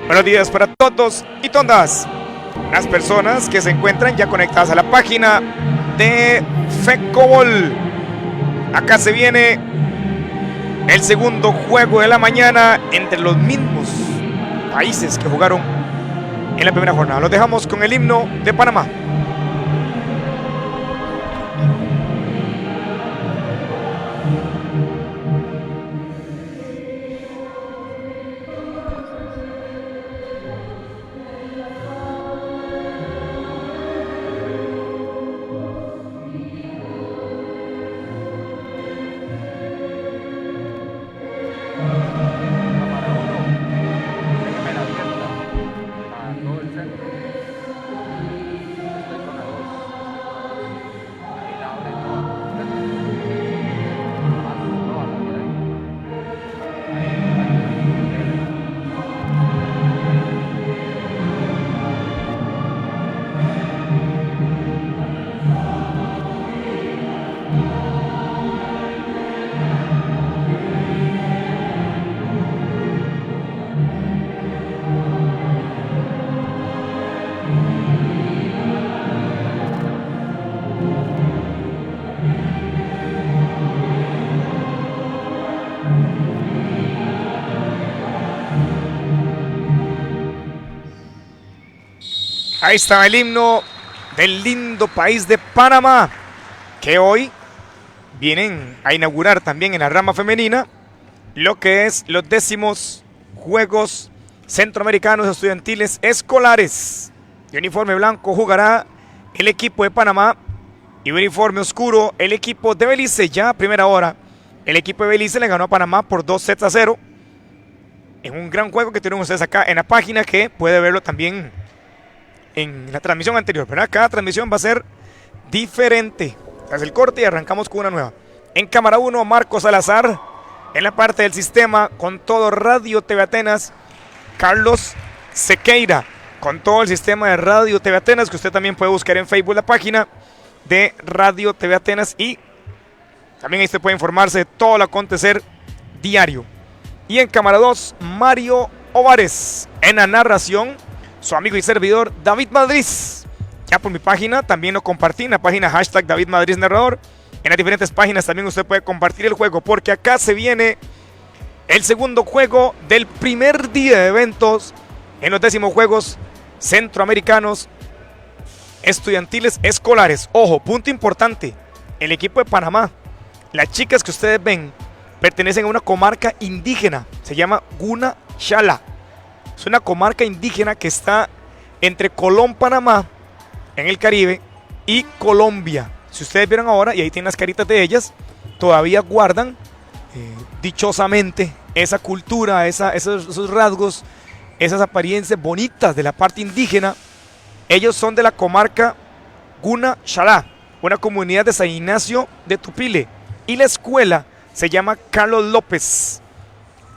Buenos días para todos y todas las personas que se encuentran ya conectadas a la página de FECOBOL. Acá se viene el segundo juego de la mañana entre los mismos países que jugaron en la primera jornada. Los dejamos con el himno de Panamá. Ahí está el himno del lindo país de Panamá, que hoy vienen a inaugurar también en la rama femenina lo que es los 10º Juegos Centroamericanos Estudiantiles Escolares. De uniforme blanco jugará el equipo de Panamá y uniforme oscuro el equipo de Belice. Ya a primera hora el equipo de Belice le ganó a Panamá por 2-0 en un gran juego que tienen ustedes acá en la página, que puede verlo también en la transmisión anterior, pero cada transmisión va a ser diferente. Tras el corte y arrancamos con una nueva. En cámara 1, Marcos Salazar. En la parte del sistema, con todo Radio TV Atenas, Carlos Sequeira. Con todo el sistema de Radio TV Atenas, que usted también puede buscar en Facebook, la página de Radio TV Atenas. Y también ahí usted puede informarse de todo el acontecer diario. Y en cámara 2, Mario Ovares. En la narración, su amigo y servidor David Madrid. Ya por mi página también lo compartí, en la página hashtag David Madrid Narrador. En las diferentes páginas también usted puede compartir el juego, porque acá se viene el segundo juego del primer día de eventos en los 10º Juegos Centroamericanos Estudiantiles Escolares. Ojo, punto importante, el equipo de Panamá, las chicas que ustedes ven, pertenecen a una comarca indígena, se llama Guna Xala. Es una comarca indígena que está entre Colón, Panamá, en el Caribe, y Colombia. Si ustedes vieron ahora, y ahí tienen las caritas de ellas, todavía guardan dichosamente esa cultura, esos rasgos, esas apariencias bonitas de la parte indígena. Ellos son de la comarca Guna Xala, una comunidad de San Ignacio de Tupile. Y la escuela se llama Carlos López.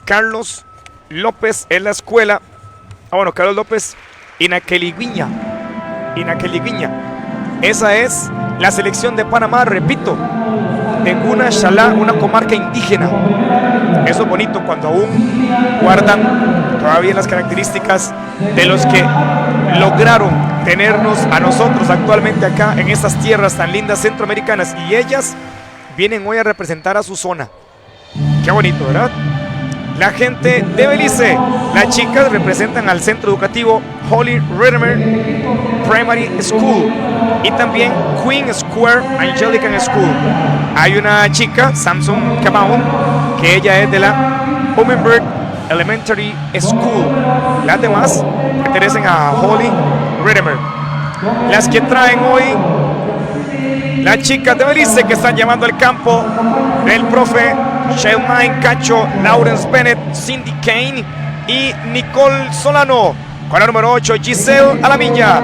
Carlos López es la escuela. Carlos López Inaqueligüiña. Esa es la selección de Panamá, repito, de Guna Xala, una comarca indígena. Eso es bonito cuando aún guardan todavía las características de los que lograron tenernos a nosotros actualmente acá en estas tierras tan lindas centroamericanas. Y ellas vienen hoy a representar a su zona. Qué bonito, ¿verdad? La gente de Belice, las chicas representan al centro educativo Holy Redeemer Primary School y también Queen Square Anglican School. Hay una chica, Samson Cabaun, que ella es de la Hummingbird Elementary School. Las demás pertenecen a Holy Redeemer. Las que traen hoy las chicas de Belice, que están llamando al campo del profe Shelmain Cacho, Lawrence Bennett, Cindy Kane y Nicole Solano. Con la número 8, Giselle Alamilla.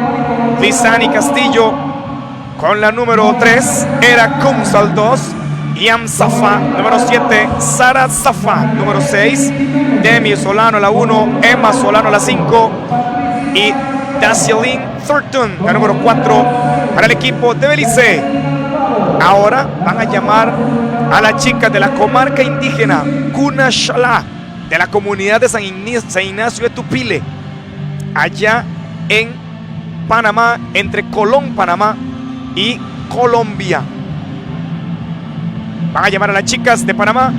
Lizani Castillo. Con la número 3, Era Kumsal 2. Iam Safa, número 7, Sara Safa, número 6. Demi Solano, la 1. Emma Solano, la 5. Y Dacielin Thornton, la número 4, para el equipo de Belice. Ahora van a llamar a las chicas de la comarca indígena Guna Xala, de la comunidad de San Ignacio de Tupile. allá en Panamá, entre Colón, Panamá y Colombia. Van a llamar a las chicas de Panamá,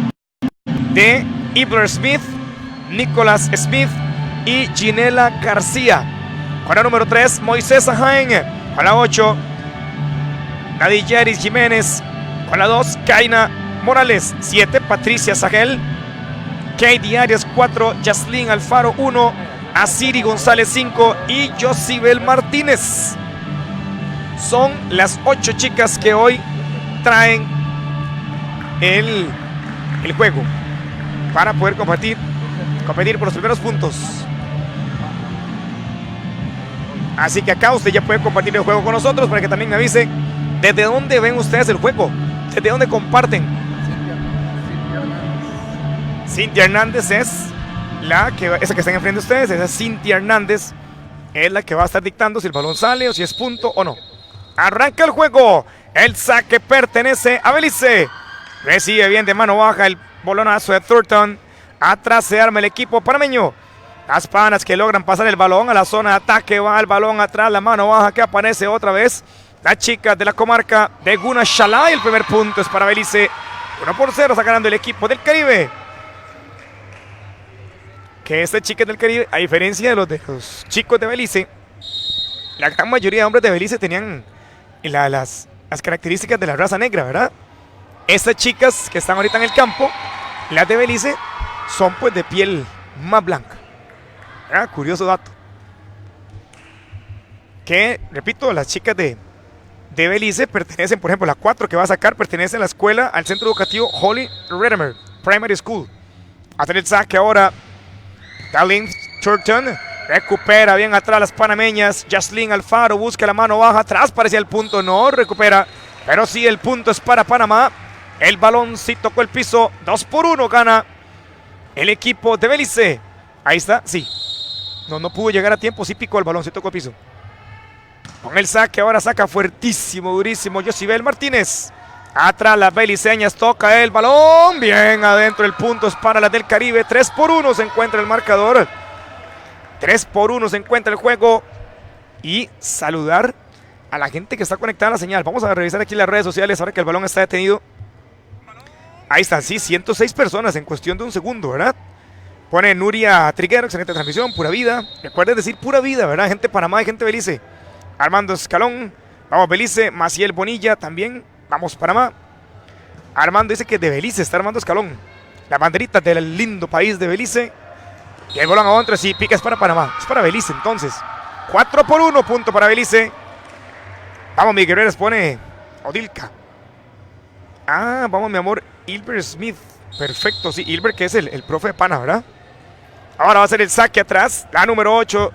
de Ibler Smith, Nicholas Smith y Ginela García. Con la número 3, Moisés Jaén. Con la 8, Nadiyeris Jiménez. Con la 2, Kaina Morales. 7, Patricia Sagel. Katie Arias 4, Yaslin Alfaro 1, Asiri González 5 y Josibel Martínez. Son las 8 chicas que hoy traen el juego para poder competir por los primeros puntos. Así que acá usted ya puede compartir el juego con nosotros para que también me avise desde dónde ven ustedes el juego, desde dónde comparten. Cintia Hernández es esa que está enfrente de ustedes. Esa Cintia Hernández es la que va a estar dictando si el balón sale o si es punto o no. Arranca el juego. El saque pertenece a Belice. Recibe bien de mano baja el balonazo de Thornton. Atrás se arma el equipo panameño. Las panas que logran pasar el balón a la zona de ataque. Va el balón atrás, la mano baja que aparece otra vez. Las chicas de la comarca de Guna Shalai. El primer punto es para Belice. 1-0 está ganando el equipo del Caribe. Que este chico del Caribe, a diferencia de los chicos de Belice, la gran mayoría de hombres de Belice tenían las características de la raza negra, ¿verdad? Estas chicas que están ahorita en el campo, las de Belice, son pues de piel más blanca. ¿Verdad? Curioso dato. Que, repito, las chicas de Belice pertenecen, por ejemplo, la 4 que va a sacar pertenece a la escuela, al centro educativo Holly Redimer Primary School. A tener el saque ahora Darlene Thornton. Recupera bien atrás las panameñas. Yaslin Alfaro busca la mano baja. Atrás parecía el punto. No recupera. Pero sí, el punto es para Panamá. El balón sí tocó el piso. 2-1 gana el equipo de Belice. Ahí está. Sí. No pudo llegar a tiempo. Sí picó el balón. Sí tocó el piso. Con el saque ahora saca fuertísimo, durísimo Josibel Martínez. Atrás las beliceñas, toca el balón, bien adentro, el punto es para las del Caribe. 3-1 se encuentra el marcador. 3-1 se encuentra el juego. Y saludar a la gente que está conectada a la señal. Vamos a revisar aquí las redes sociales ahora que el balón está detenido. Ahí están, sí, 106 personas en cuestión de un segundo, ¿verdad? Pone Nuria Triguero, excelente transmisión, pura vida. Recuerden decir pura vida, ¿verdad? Gente de Panamá y gente de Belice. Armando Escalón, vamos Belice. Maciel Bonilla también. Vamos Panamá. Armando dice que de Belice está Armando Escalón. La banderita del lindo país de Belice. Y el balón a otro, sí, pica, es para Panamá. Es para Belice entonces. 4-1, punto para Belice. Vamos, mi guerreras, pone Odilka. Ah, vamos, mi amor, Hilbert Smith. Perfecto, sí, Hilbert que es el profe de Pana, ¿verdad? Ahora va a ser el saque atrás. La número 8.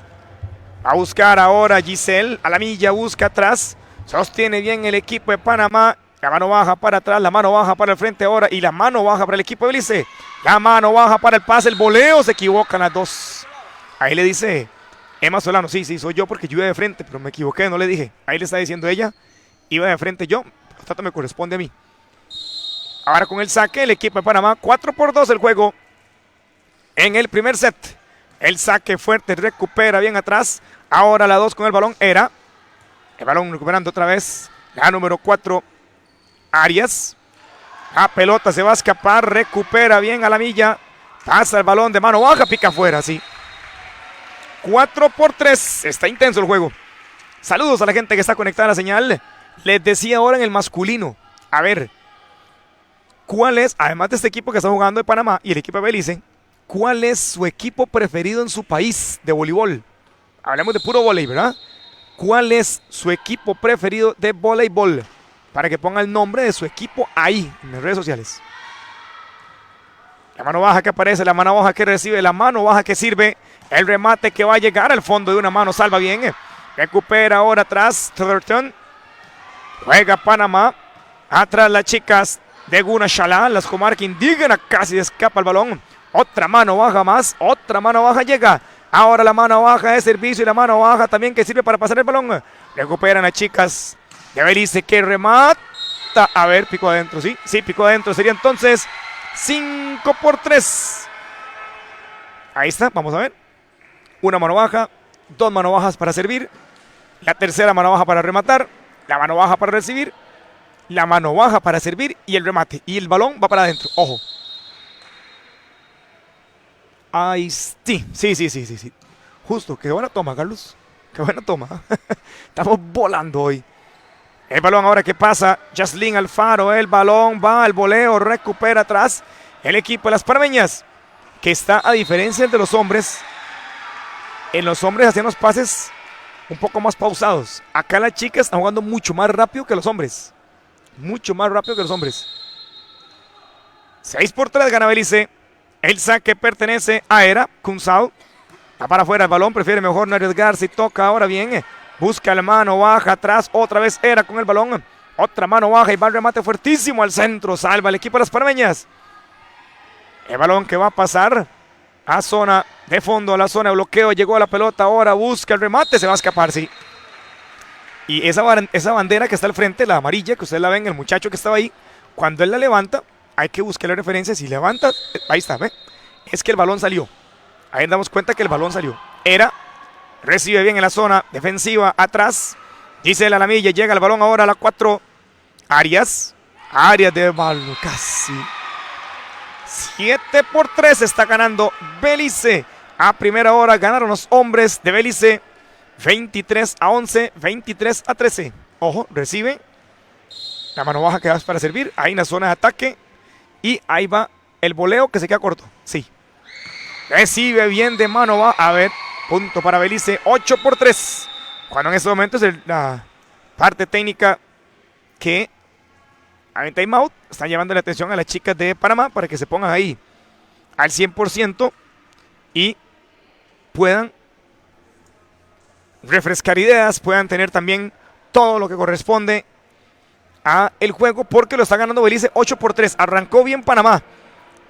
A buscar ahora Giselle. A la milla busca atrás. Sostiene bien el equipo de Panamá. La mano baja para atrás, la mano baja para el frente ahora y la mano baja para el equipo de Belice. La mano baja para el pase, el voleo, se equivocan las dos. Ahí le dice Emma Solano, sí, soy yo porque yo iba de frente, pero me equivoqué, no le dije. Ahí le está diciendo ella, iba de frente yo, por tanto me corresponde a mí. Ahora con el saque, el equipo de Panamá, 4-2 el juego en el primer set. El saque fuerte, recupera bien atrás. Ahora la 2 con el balón era. El balón recuperando otra vez. La número 4, Arias. La pelota se va a escapar. Recupera bien a la milla. Pasa el balón de mano baja. Pica afuera, sí. 4-3. Está intenso el juego. Saludos a la gente que está conectada a la señal. Les decía ahora en el masculino. A ver. ¿Cuál es, además de este equipo que está jugando de Panamá y el equipo de Belice, cuál es su equipo preferido en su país de voleibol? Hablemos de puro voleibol, ¿verdad? ¿Cuál es su equipo preferido de voleibol? Para que ponga el nombre de su equipo ahí, en las redes sociales. La mano baja que aparece, la mano baja que recibe, la mano baja que sirve. El remate que va a llegar al fondo de una mano, salva bien. Recupera ahora atrás, Thornton. Juega Panamá. Atrás las chicas de Guna Shalá, las comarcas indígenas, casi escapa el balón. Otra mano baja más, otra mano baja llega. Ahora la mano baja de servicio y la mano baja también que sirve para pasar el balón. Recuperan las chicas de Belice que remata. A ver, picó adentro, sí, picó adentro. Sería entonces 5-3. Ahí está, vamos a ver. Una mano baja, 2 mano bajas para servir, la tercera mano baja para rematar, la mano baja para recibir, la mano baja para servir y el remate. Y el balón va para adentro. Ojo. Ahí sí. Sí. Justo. Qué buena toma, Carlos. Qué buena toma. Estamos volando hoy. El balón ahora que pasa. Jaslyn Alfaro. El balón va al voleo. Recupera atrás. El equipo de las panameñas. Que está a diferencia de los hombres. En los hombres hacían los pases un poco más pausados. Acá las chicas están jugando mucho más rápido que los hombres. Mucho más rápido que los hombres. 6-3 gana Belice. El saque pertenece a Era Kunzao. Va para afuera el balón. Prefiere mejor no arriesgarse. Y toca ahora bien. Busca la mano baja atrás. Otra vez Era con el balón. Otra mano baja y va el remate fuertísimo al centro. Salva el equipo de las panameñas. El balón que va a pasar a zona de fondo, a la zona de bloqueo. Llegó a la pelota. Ahora busca el remate. Se va a escapar, sí. Y esa bandera que está al frente, la amarilla, que ustedes la ven, el muchacho que estaba ahí, cuando él la levanta, hay que buscar la referencia. Si levanta, ahí está, ¿ve? Es que el balón salió. Ahí nos damos cuenta que el balón salió. Era, recibe bien en la zona defensiva, atrás. Gisela Lamilla, llega el balón ahora a la 4. Arias de balón, casi. 7-3 está ganando Belice. A primera hora ganaron los hombres de Belice. 23-11, 23-13. Ojo, recibe. La mano baja que va para servir. Ahí en la zona de ataque. Y ahí va el voleo que se queda corto. Sí. Recibe bien de mano baja. A ver, punto para Belice. 8-3. Cuando en estos momentos la parte técnica que hay en timeout están llevando la atención a las chicas de Panamá para que se pongan ahí al 100% y puedan refrescar ideas, puedan tener también todo lo que corresponde a el juego, porque lo está ganando Belice 8-3. Arrancó bien Panamá,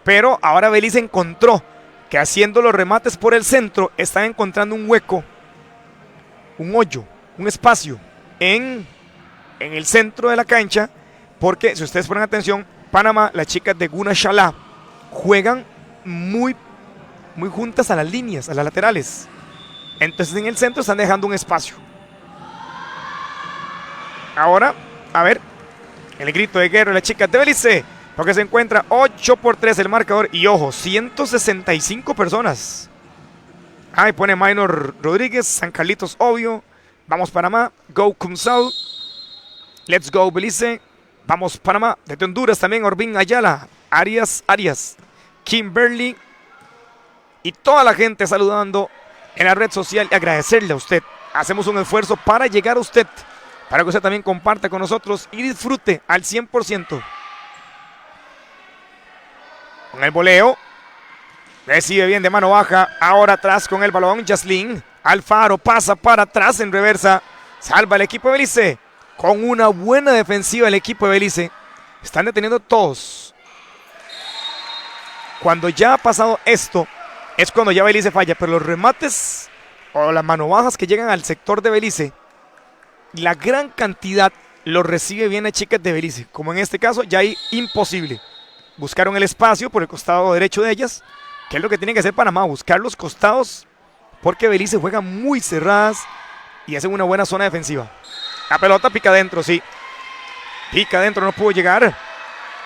pero ahora Belice encontró que haciendo los remates por el centro están encontrando un hueco, un hoyo, un espacio en el centro de la cancha, porque si ustedes ponen atención, Panamá, las chicas de Guna Shalá juegan muy juntas a las líneas, a las laterales. Entonces en el centro están dejando un espacio. Ahora, a ver, el grito de guerra de las chicas de Belice, porque se encuentra 8-3 el marcador. Y ojo, 165 personas. Ahí pone Minor Rodríguez, San Carlitos obvio. Vamos Panamá, go Kunzao. Let's go Belice. Vamos Panamá. Desde Honduras también Orbín Ayala, Arias, Kimberly. Y toda la gente saludando en la red social y agradecerle a usted. Hacemos un esfuerzo para llegar a usted, para que usted también comparta con nosotros y disfrute al 100%. Con el voleo, recibe bien de mano baja, ahora atrás con el balón, Jaslyn Alfaro pasa para atrás en reversa, salva el equipo de Belice, con una buena defensiva el equipo de Belice. Están deteniendo todos. Cuando ya ha pasado esto, es cuando ya Belice falla, pero los remates o las mano bajas que llegan al sector de Belice, la gran cantidad los recibe bien las chicas de Belice, como en este caso ya hay imposible. Buscaron el espacio por el costado derecho de ellas, que es lo que tiene que hacer Panamá, buscar los costados, porque Belice juega muy cerradas y hacen una buena zona defensiva. La pelota pica adentro, sí. Pica adentro, no pudo llegar.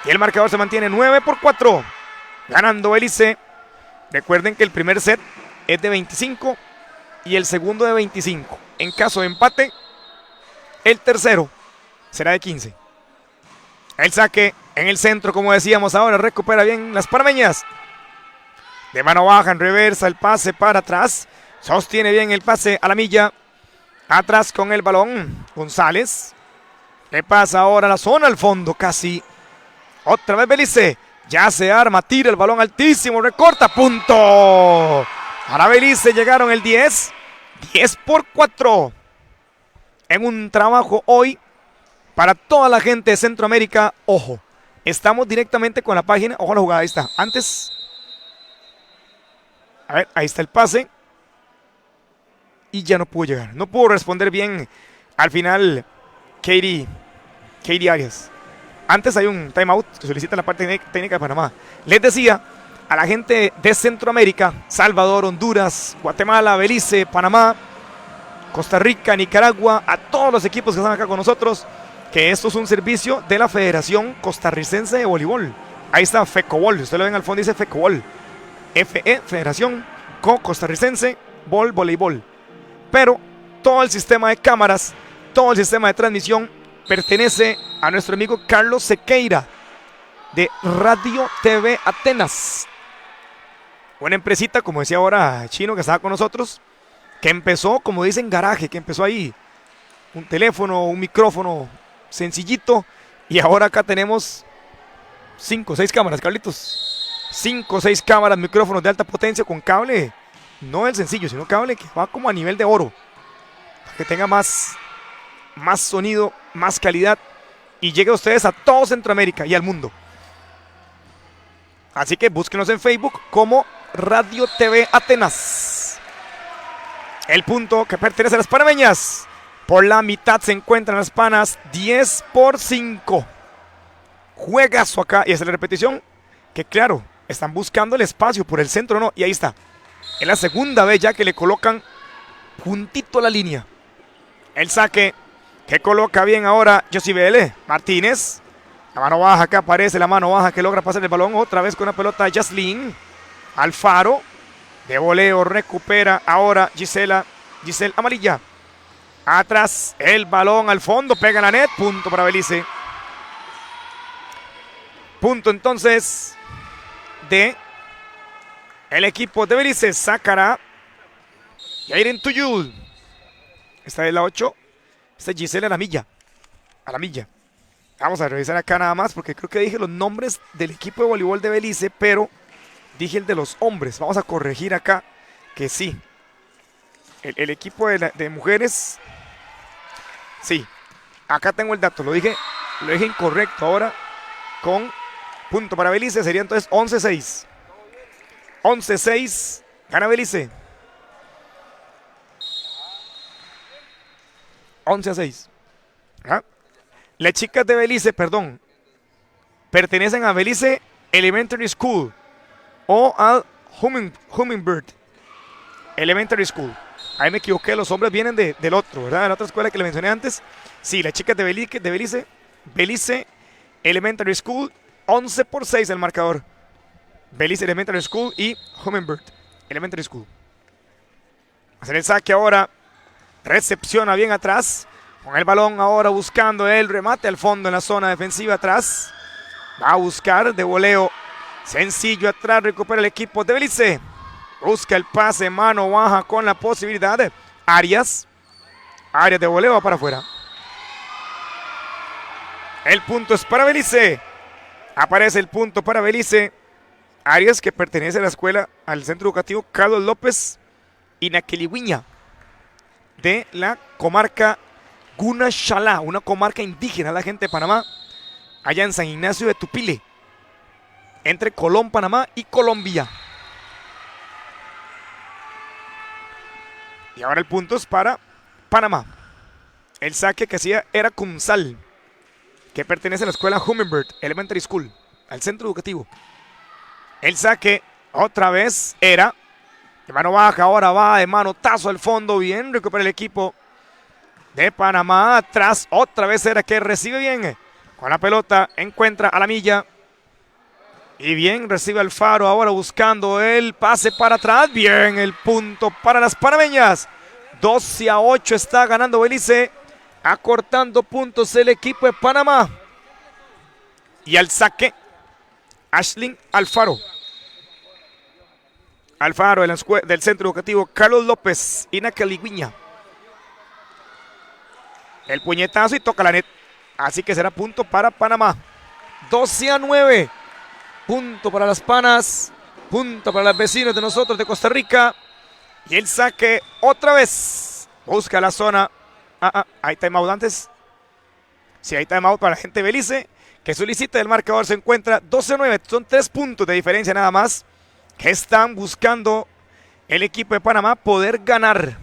Y el marcador se mantiene 9-4. Ganando Belice. Recuerden que el primer set es de 25 y el segundo de 25. En caso de empate, el tercero será de 15. El saque en el centro, como decíamos ahora, recupera bien las panameñas. De mano baja, en reversa, el pase para atrás. Sostiene bien el pase a la milla. Atrás con el balón, González. Le pasa ahora a la zona al fondo, casi. Otra vez Belice. Ya se arma, tira el balón altísimo, recorta, punto. Para Belice llegaron el 10. 10-4. En un trabajo hoy para toda la gente de Centroamérica. Ojo, estamos directamente con la página. Ojo a la jugada, ahí está. Antes, a ver, ahí está el pase. Y ya no pudo llegar. No pudo responder bien al final Katie Arias. Antes hay un timeout que solicita la parte técnica de Panamá. Les decía a la gente de Centroamérica, Salvador, Honduras, Guatemala, Belice, Panamá, Costa Rica, Nicaragua, a todos los equipos que están acá con nosotros, que esto es un servicio de la Federación Costarricense de Voleibol. Ahí está FECOBOL, usted lo ven al fondo, dice FECOBOL. FE, Federación Costarricense Voleibol. Pero todo el sistema de cámaras, todo el sistema de transmisión pertenece a nuestro amigo Carlos Sequeira de Radio TV Atenas. Una empresita, como decía ahora Chino, que estaba con nosotros, que empezó, como dicen, garaje, que empezó ahí un teléfono, un micrófono sencillito, y ahora acá tenemos 5 o 6 cámaras, Carlitos. 5 o 6 cámaras, micrófonos de alta potencia con cable, no el sencillo, sino cable que va como a nivel de oro, para que tenga más sonido, más calidad, y llegue a ustedes a todo Centroamérica y al mundo. Así que búsquenos en Facebook como Radio TV Atenas. El punto que pertenece a las panameñas. Por la mitad se encuentran las panas, 10-5. Juegazo acá, y esa es la repetición, que claro, están buscando el espacio por el centro, ¿no? Y ahí está. Es la segunda vez ya que le colocan juntito a la línea. El saque que coloca bien ahora Josibele Martínez. La mano baja que aparece, la mano baja que logra pasar el balón otra vez con la pelota Yaslin. Alfaro de voleo recupera ahora Giselle Amarilla. Atrás el balón al fondo, pega en la net, punto para Belice. Punto entonces de el equipo de Belice. Sacará Yairen Tuyul. Esta es la 8. Esta es Giselle Aramilla. Vamos a revisar acá nada más porque creo que dije los nombres del equipo de voleibol de Belice, pero dije el de los hombres. Vamos a corregir acá que sí. El equipo de mujeres. Sí. Acá tengo el dato. Lo dije incorrecto ahora. Con punto para Belice. Sería entonces 11-6. 11-6. Gana Belice. 11-6. ¿Ah? Las chicas de Belice, pertenecen a Belice Elementary School o al Hummingbird Elementary School. Ahí me equivoqué, los hombres vienen del otro, ¿verdad? De la otra escuela que le mencioné antes. Sí, las chicas de Belice Elementary School, 11-6 el marcador. Belice Elementary School y Hummingbird Elementary School. Hacer el saque ahora. Recepciona bien atrás. Con el balón ahora buscando el remate al fondo en la zona defensiva atrás. Va a buscar de voleo. Sencillo atrás, recupera el equipo de Belice. Busca el pase, mano baja con la posibilidad de Arias. Arias de voleo va para afuera. El punto es para Belice. Aparece el punto para Belice. Arias, que pertenece a la escuela, al centro educativo Carlos López Inaquilihuiña, de la comarca Gunashalá, una comarca indígena, la gente de Panamá, allá en San Ignacio de Tupile, entre Colón, Panamá y Colombia. Y ahora el punto es para Panamá. El saque que hacía era Kumsal, que pertenece a la escuela Hummingbird Elementary School, al centro educativo. El saque otra vez era de mano baja, ahora va de manotazo al fondo, bien, recupera el equipo de Panamá. Atrás otra vez era que recibe bien con la pelota, encuentra a la milla y bien recibe Alfaro ahora buscando el pase para atrás. Bien, el punto para las panameñas. 12-8 está ganando Belice, acortando puntos el equipo de Panamá. Y al saque Ashlyn Alfaro. Alfaro del centro educativo Carlos López Inaquilihuiña. El puñetazo y toca la net. Así que será punto para Panamá. 12-9. Punto para las panas. Punto para los vecinos de nosotros de Costa Rica. Y el saque otra vez. Busca la zona. Hay timeout antes. Sí, hay timeout para la gente de Belice, que solicita el marcador. Se encuentra 12-9. Son 3 puntos de diferencia nada más, que están buscando el equipo de Panamá poder ganar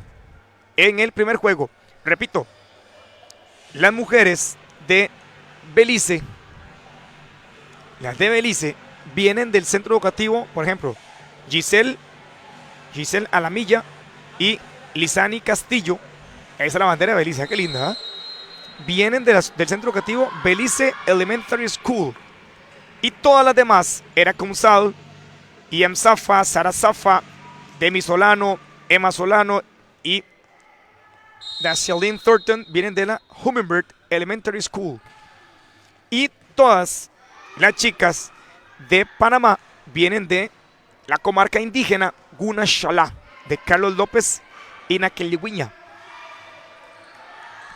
en el primer juego. Repito, las mujeres de Belice, vienen del centro educativo, por ejemplo, Giselle Alamilla y Lisani Castillo, Esa es la bandera de Belice, qué linda, ¿eh? Vienen del centro educativo Belice Elementary School. Y todas las demás, Era Kumsal, Iam Safa, Sara Safa, Demi Solano, Emma Solano y Dashielin Thornton, vienen de la Hummingbird Elementary School. Y todas las chicas de Panamá vienen de la comarca indígena Guna Shala, de Carlos López y Naqueligüiña.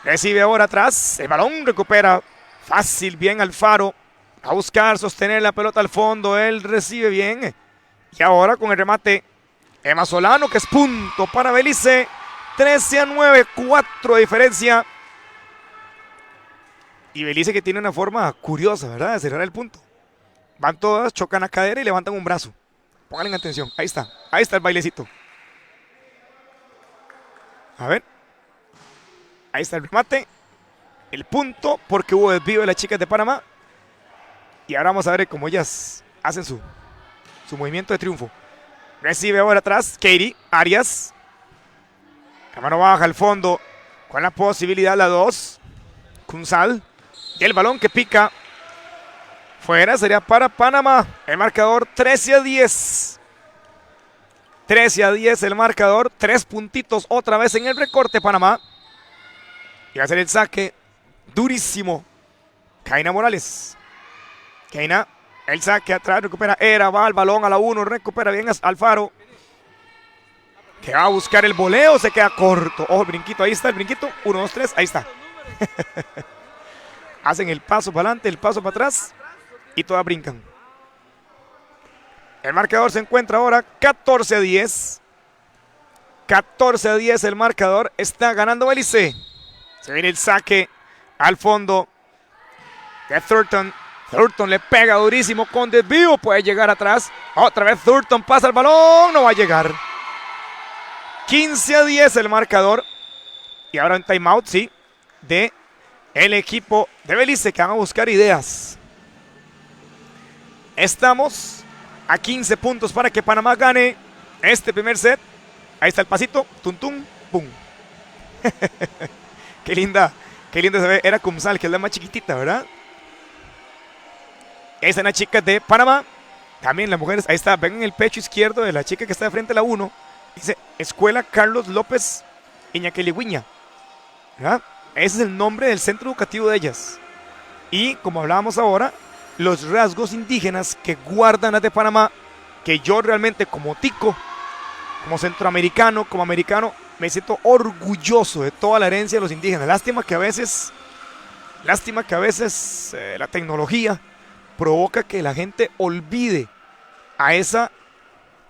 Recibe ahora atrás, el balón recupera fácil, bien Alfaro, a buscar sostener la pelota al fondo, él recibe bien. Y ahora con el remate, Emma Solano, que es punto para Belice, 13-9, 4 de diferencia. Y Belice que tiene una forma curiosa, ¿verdad? De cerrar el punto. Van todas, chocan la cadera y levantan un brazo. Pónganle atención, ahí está el bailecito. A ver. Ahí está el remate. El punto, porque hubo desvío de las chicas de Panamá. Y ahora vamos a ver cómo ellas hacen su movimiento de triunfo. Recibe ahora atrás Katie Arias. La mano baja al fondo con la posibilidad la 2. Kumsal. Y el balón que pica fuera sería para Panamá. El marcador 13-10. 13-10 el marcador. 3 puntitos otra vez en el recorte Panamá. Y va a hacer el saque durísimo Kaina Morales. Kaina, el saque atrás, recupera Era, va al balón a la 1, recupera bien Alfaro. Que va a buscar el voleo, se queda corto. Ojo, el brinquito, ahí está el brinquito. 1, 2, 3, ahí está. Hacen el paso para adelante, el paso para atrás y todas brincan. El marcador se encuentra ahora 14-10. 14-10 el marcador, está ganando Belice. Se viene el saque al fondo de Thornton. Thornton le pega durísimo con desvío. Puede llegar atrás. Otra vez Thornton pasa el balón. No va a llegar. 15-10 el marcador. Y ahora en timeout, sí, de el equipo de Belice que van a buscar ideas. Estamos a 15 puntos para que Panamá gane este primer set. Ahí está el pasito. Tum, tum, pum. Qué linda se ve. Era Kumsal, que es la más chiquitita, ¿verdad? Esta es la chica de Panamá. También las mujeres, ahí está, ven en el pecho izquierdo de la chica que está de frente a la 1. Dice Escuela Carlos López Iñaqueligüiña. ¿Verdad? Ese es el nombre del centro educativo de ellas. Y como hablábamos ahora, los rasgos indígenas que guardan las de Panamá, que yo realmente como tico, como centroamericano, como americano, me siento orgulloso de toda la herencia de los indígenas. Lástima que a veces la tecnología provoca que la gente olvide a esa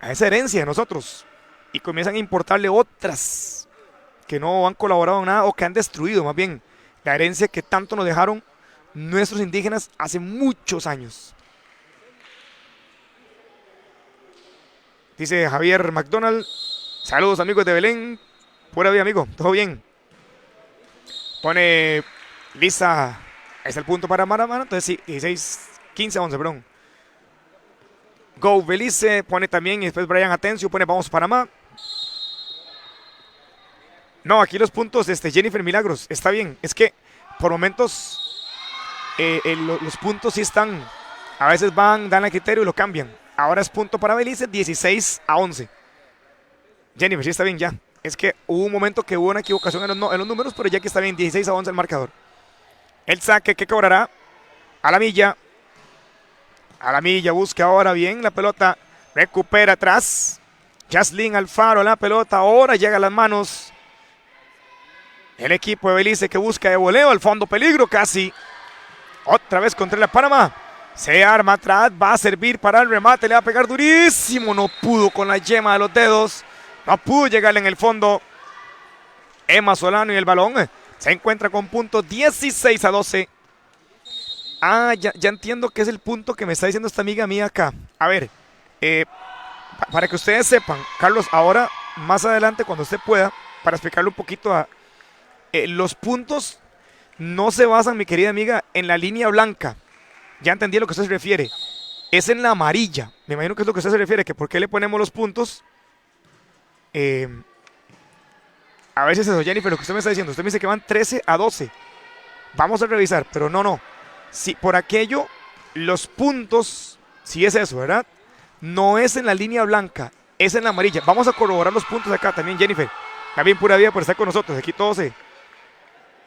herencia de nosotros y comienzan a importarle otras que no han colaborado en nada o que han destruido más bien la herencia que tanto nos dejaron nuestros indígenas hace muchos años. Dice Javier McDonald, saludos amigos de Belén, pura vida amigo, todo bien. Pone Lisa, ahí está el punto para Panamá, entonces sí, 15-11, perdón. Go Belice, pone también, y después Brian Atencio, pone vamos Panamá. No, aquí los puntos, Jennifer Milagros, está bien, es que por momentos los puntos sí están, a veces dan el criterio y lo cambian. Ahora es punto para Belice, 16-11. Jennifer, sí está bien ya. Es que hubo un momento que hubo una equivocación en los números, pero ya que está bien, 16-11 el marcador. El saque que cobrará a la milla. A la milla busca ahora bien la pelota. Recupera atrás. Jaslyn Alfaro la pelota. Ahora llega a las manos. El equipo de Belice que busca de voleo. Al fondo peligro casi. Otra vez contra la Panamá. Se arma atrás. Va a servir para el remate. Le va a pegar durísimo. No pudo con la yema de los dedos. No pudo llegarle en el fondo. Emma Solano y el balón se encuentra con punto 16-12. Ah, ya entiendo que es el punto que me está diciendo esta amiga mía acá. A ver, para que ustedes sepan, Carlos, ahora más adelante cuando usted pueda, para explicarle un poquito los puntos no se basan, mi querida amiga, en la línea blanca. Ya entendí a lo que usted se refiere. Es en la amarilla. Me imagino que es lo que usted se refiere, que por qué le ponemos los puntos A ver si es eso, Jennifer, lo que usted me está diciendo. Usted me dice que van 13-12. Vamos a revisar, pero no. Si por aquello, los puntos, si es eso, ¿verdad? No es en la línea blanca, es en la amarilla. Vamos a corroborar los puntos acá también, Jennifer. También pura vida por estar con nosotros. Aquí todos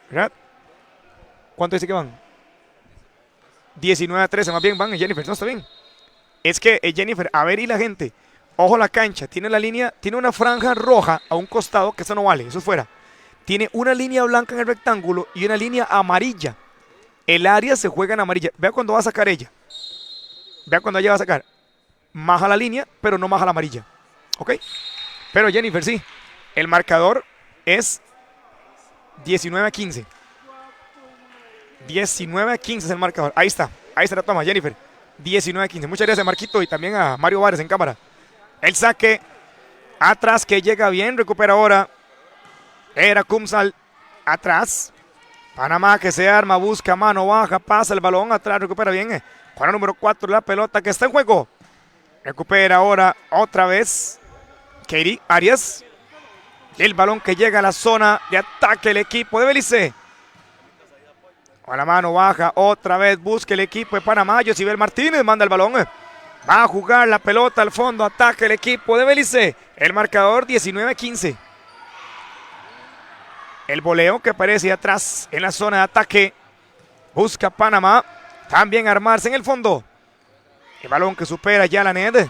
¿verdad? ¿Cuánto dice que van? 19-13, más bien van, Jennifer. No, está bien. Es que, Jennifer, a ver y la gente. Ojo la cancha, tiene la línea, tiene una franja roja a un costado, que eso no vale, eso es fuera. Tiene una línea blanca en el rectángulo y una línea amarilla. El área se juega en amarilla. Vea cuando va a sacar ella. Vea cuando ella va a sacar. Maja la línea, pero no maja la amarilla. ¿Ok? Pero Jennifer, sí. El marcador es 19-15. 19-15 es el marcador. Ahí está la toma, Jennifer. 19-15. Muchas gracias, Marquito, y también a Mario Vares en cámara. El saque atrás que llega bien. Recupera ahora. Era Kumsal. Atrás. Panamá que se arma, busca mano baja, pasa el balón atrás, recupera bien. Jugador número 4, la pelota que está en juego. Recupera ahora otra vez Katie Arias. Y el balón que llega a la zona de ataque el equipo de Belice. Con la mano baja, otra vez busca el equipo de Panamá. Josibel Martínez manda el balón. Va a jugar la pelota al fondo, ataque el equipo de Belice. El marcador 19-15. El voleo que aparece atrás en la zona de ataque. Busca Panamá. También armarse en el fondo. El balón que supera ya la net.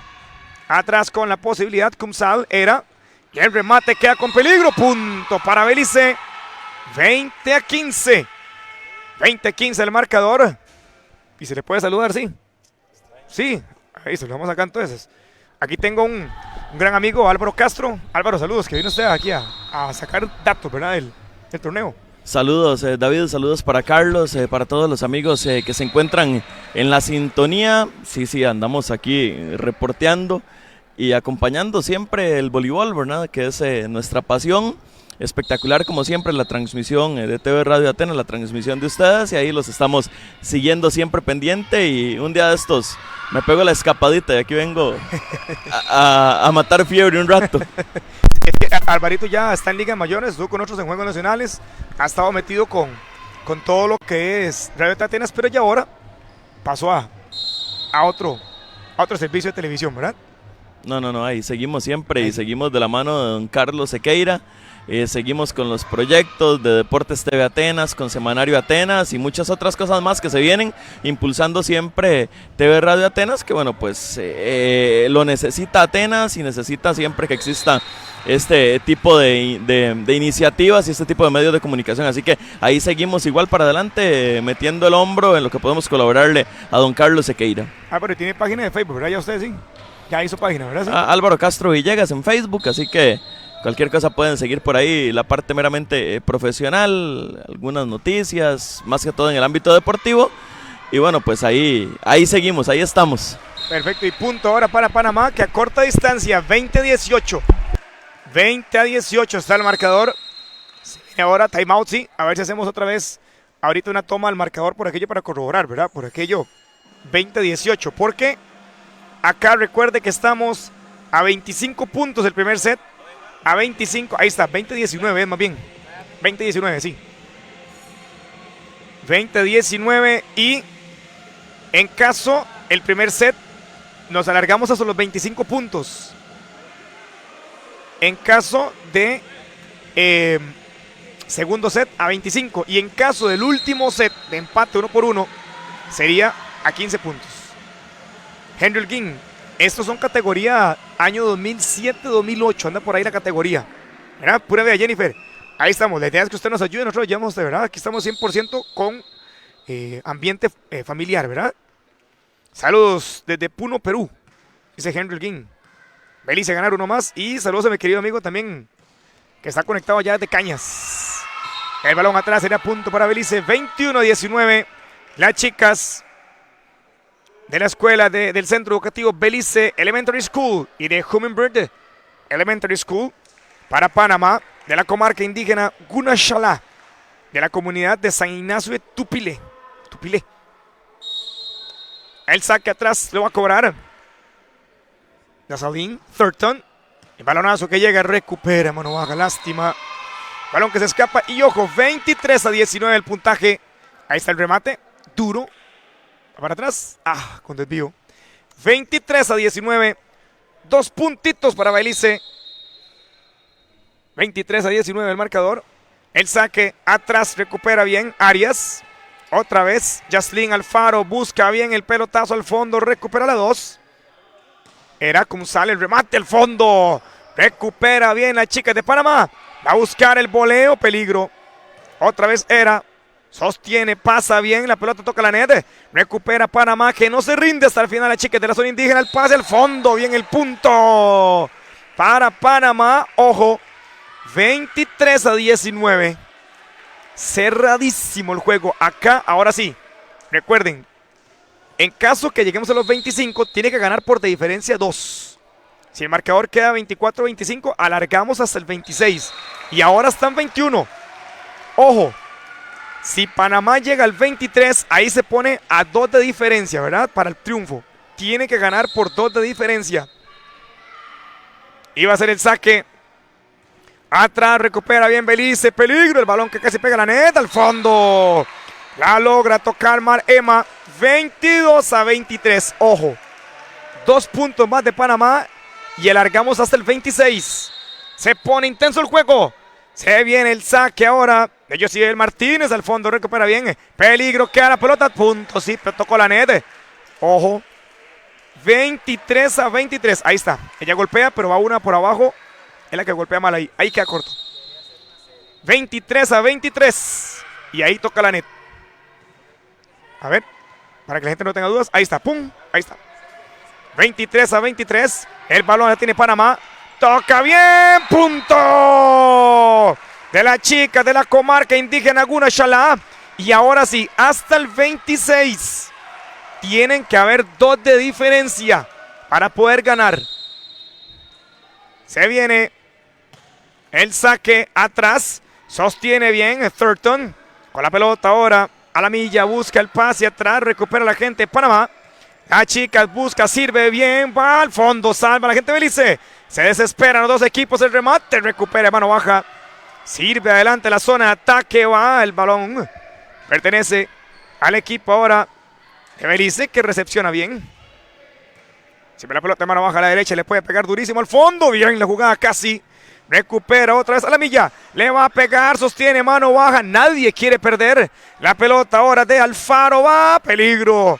Atrás con la posibilidad. Kumsal era. Y el remate queda con peligro. Punto para Belice. 20-15. 20-15 el marcador. Y se le puede saludar, sí. Sí. Ahí saludamos acá entonces. Aquí tengo un gran amigo, Álvaro Castro. Álvaro, saludos. Que vino usted aquí a sacar datos, ¿verdad? El torneo. Saludos, David, saludos para Carlos, para todos los amigos que se encuentran en la sintonía. Sí, andamos aquí reporteando y acompañando siempre el voleibol, ¿verdad? Que es nuestra pasión. Espectacular como siempre la transmisión de TV Radio Atenas, la transmisión de ustedes, y ahí los estamos siguiendo siempre pendiente. Y un día de estos me pego la escapadita y aquí vengo a matar fiebre un rato. Alvarito ya está en ligas mayores, estuvo con otros en Juegos Nacionales, ha estado metido con todo lo que es Radio Atenas, pero ya ahora pasó a otro servicio de televisión, ¿verdad? No, ahí seguimos siempre y seguimos de la mano de don Carlos Sequeira. Seguimos con los proyectos de Deportes TV Atenas, con Semanario Atenas y muchas otras cosas más que se vienen impulsando siempre TV Radio Atenas, que bueno, pues lo necesita Atenas y necesita siempre que exista este tipo de iniciativas y este tipo de medios de comunicación. Así que ahí seguimos igual para adelante, metiendo el hombro en lo que podemos colaborarle a don Carlos Sequeira. Pero tiene página de Facebook, ¿verdad? Ya usted sí, ya hizo página, ¿verdad? Sí. Álvaro Castro Villegas en Facebook, así que cualquier cosa pueden seguir por ahí, la parte meramente profesional, algunas noticias, más que todo en el ámbito deportivo. Y bueno, pues ahí seguimos, ahí estamos. Perfecto, y punto ahora para Panamá, que a corta distancia, 20-18. 20-18 está el marcador. Se viene ahora timeout, sí. A ver si hacemos otra vez ahorita una toma al marcador por aquello para corroborar, ¿verdad? Por aquello 20-18. Porque acá recuerde que estamos a 25 puntos del primer set. A 25, ahí está, 20-19 es más bien. 20-19, sí. 20-19 y en caso el primer set nos alargamos hasta los 25 puntos. En caso de segundo set a 25 y en caso del último set de empate 1-1 sería a 15 puntos. Henry Holguín, estos son categoría año 2007-2008, anda por ahí la categoría. ¿Verdad? Pura vida, Jennifer. Ahí estamos, la idea es que usted nos ayude, nosotros llevamos de verdad, aquí estamos 100% con ambiente familiar, ¿verdad? Saludos desde Puno, Perú, dice Henry Holguín. Belice ganar uno más y saludos a mi querido amigo también que está conectado allá desde Cañas. El balón atrás será punto para Belice, 21-19. Las chicas de la escuela del Centro Educativo Belice Elementary School y de Hummingbird Elementary School para Panamá, de la comarca indígena Gunashala, de la comunidad de San Ignacio de Tupilé. El saque atrás lo va a cobrar Nazaline Thurton. El balonazo que llega, recupera, mano baja, lástima. Balón que se escapa y ojo, 23-19 el puntaje. Ahí está el remate, duro. Para atrás, con desvío. 23-19, 2 puntitos para Belice. 23-19 el marcador. El saque atrás, recupera bien Arias. Otra vez, Yaslin Alfaro busca bien el pelotazo al fondo, recupera la 2. Era como sale el remate al fondo. Recupera bien la chica de Panamá. Va a buscar el voleo, peligro. Otra vez Era. Sostiene, pasa bien, la pelota toca la net. Recupera Panamá, que no se rinde hasta el final. La chica de la zona indígena, el pase al fondo. Bien el punto para Panamá. Ojo, 23-19. Cerradísimo el juego. Acá, ahora sí. Recuerden, en caso que lleguemos a los 25, tiene que ganar por de diferencia 2. Si el marcador queda 24-25, alargamos hasta el 26. Y ahora están 21. Ojo. Si Panamá llega al 23, ahí se pone a 2 de diferencia, ¿verdad? Para el triunfo. Tiene que ganar por 2 de diferencia. Iba a ser el saque. Atrás recupera bien Belice. Peligro. El balón que casi pega la neta. Al fondo. La logra tocar Mar Emma. 22-23. Ojo. 2 puntos más de Panamá. Y alargamos hasta el 26. Se pone intenso el juego. Se viene el saque ahora. De Josiel Martínez al fondo, recupera bien. Peligro, queda la pelota. Punto, sí, pero tocó la net. Ojo. 23-23. Ahí está. Ella golpea, pero va una por abajo. Es la que golpea mal ahí. Ahí queda corto. 23-23. Y ahí toca la net. A ver. Para que la gente no tenga dudas. Ahí está. Pum. Ahí está. 23-23. El balón la tiene Panamá. Toca bien. Punto de la chica de la comarca indígena Guna Shalá. Y ahora sí, hasta el 26. Tienen que haber 2 de diferencia para poder ganar. Se viene el saque atrás. Sostiene bien Thurton. Con la pelota ahora a la milla. Busca el pase atrás. Recupera la gente de Panamá. La chica busca, sirve bien. Va al fondo, salva la gente de Belice. Se desesperan los dos equipos. El remate recupera mano baja. Sirve adelante la zona de ataque. Va el balón. Pertenece al equipo ahora de Belice, que recepciona bien. Siempre la pelota de mano baja a la derecha. Le puede pegar durísimo al fondo. Bien la jugada casi. Recupera otra vez a la milla. Le va a pegar. Sostiene mano baja. Nadie quiere perder la pelota ahora de Alfaro. Va. Peligro.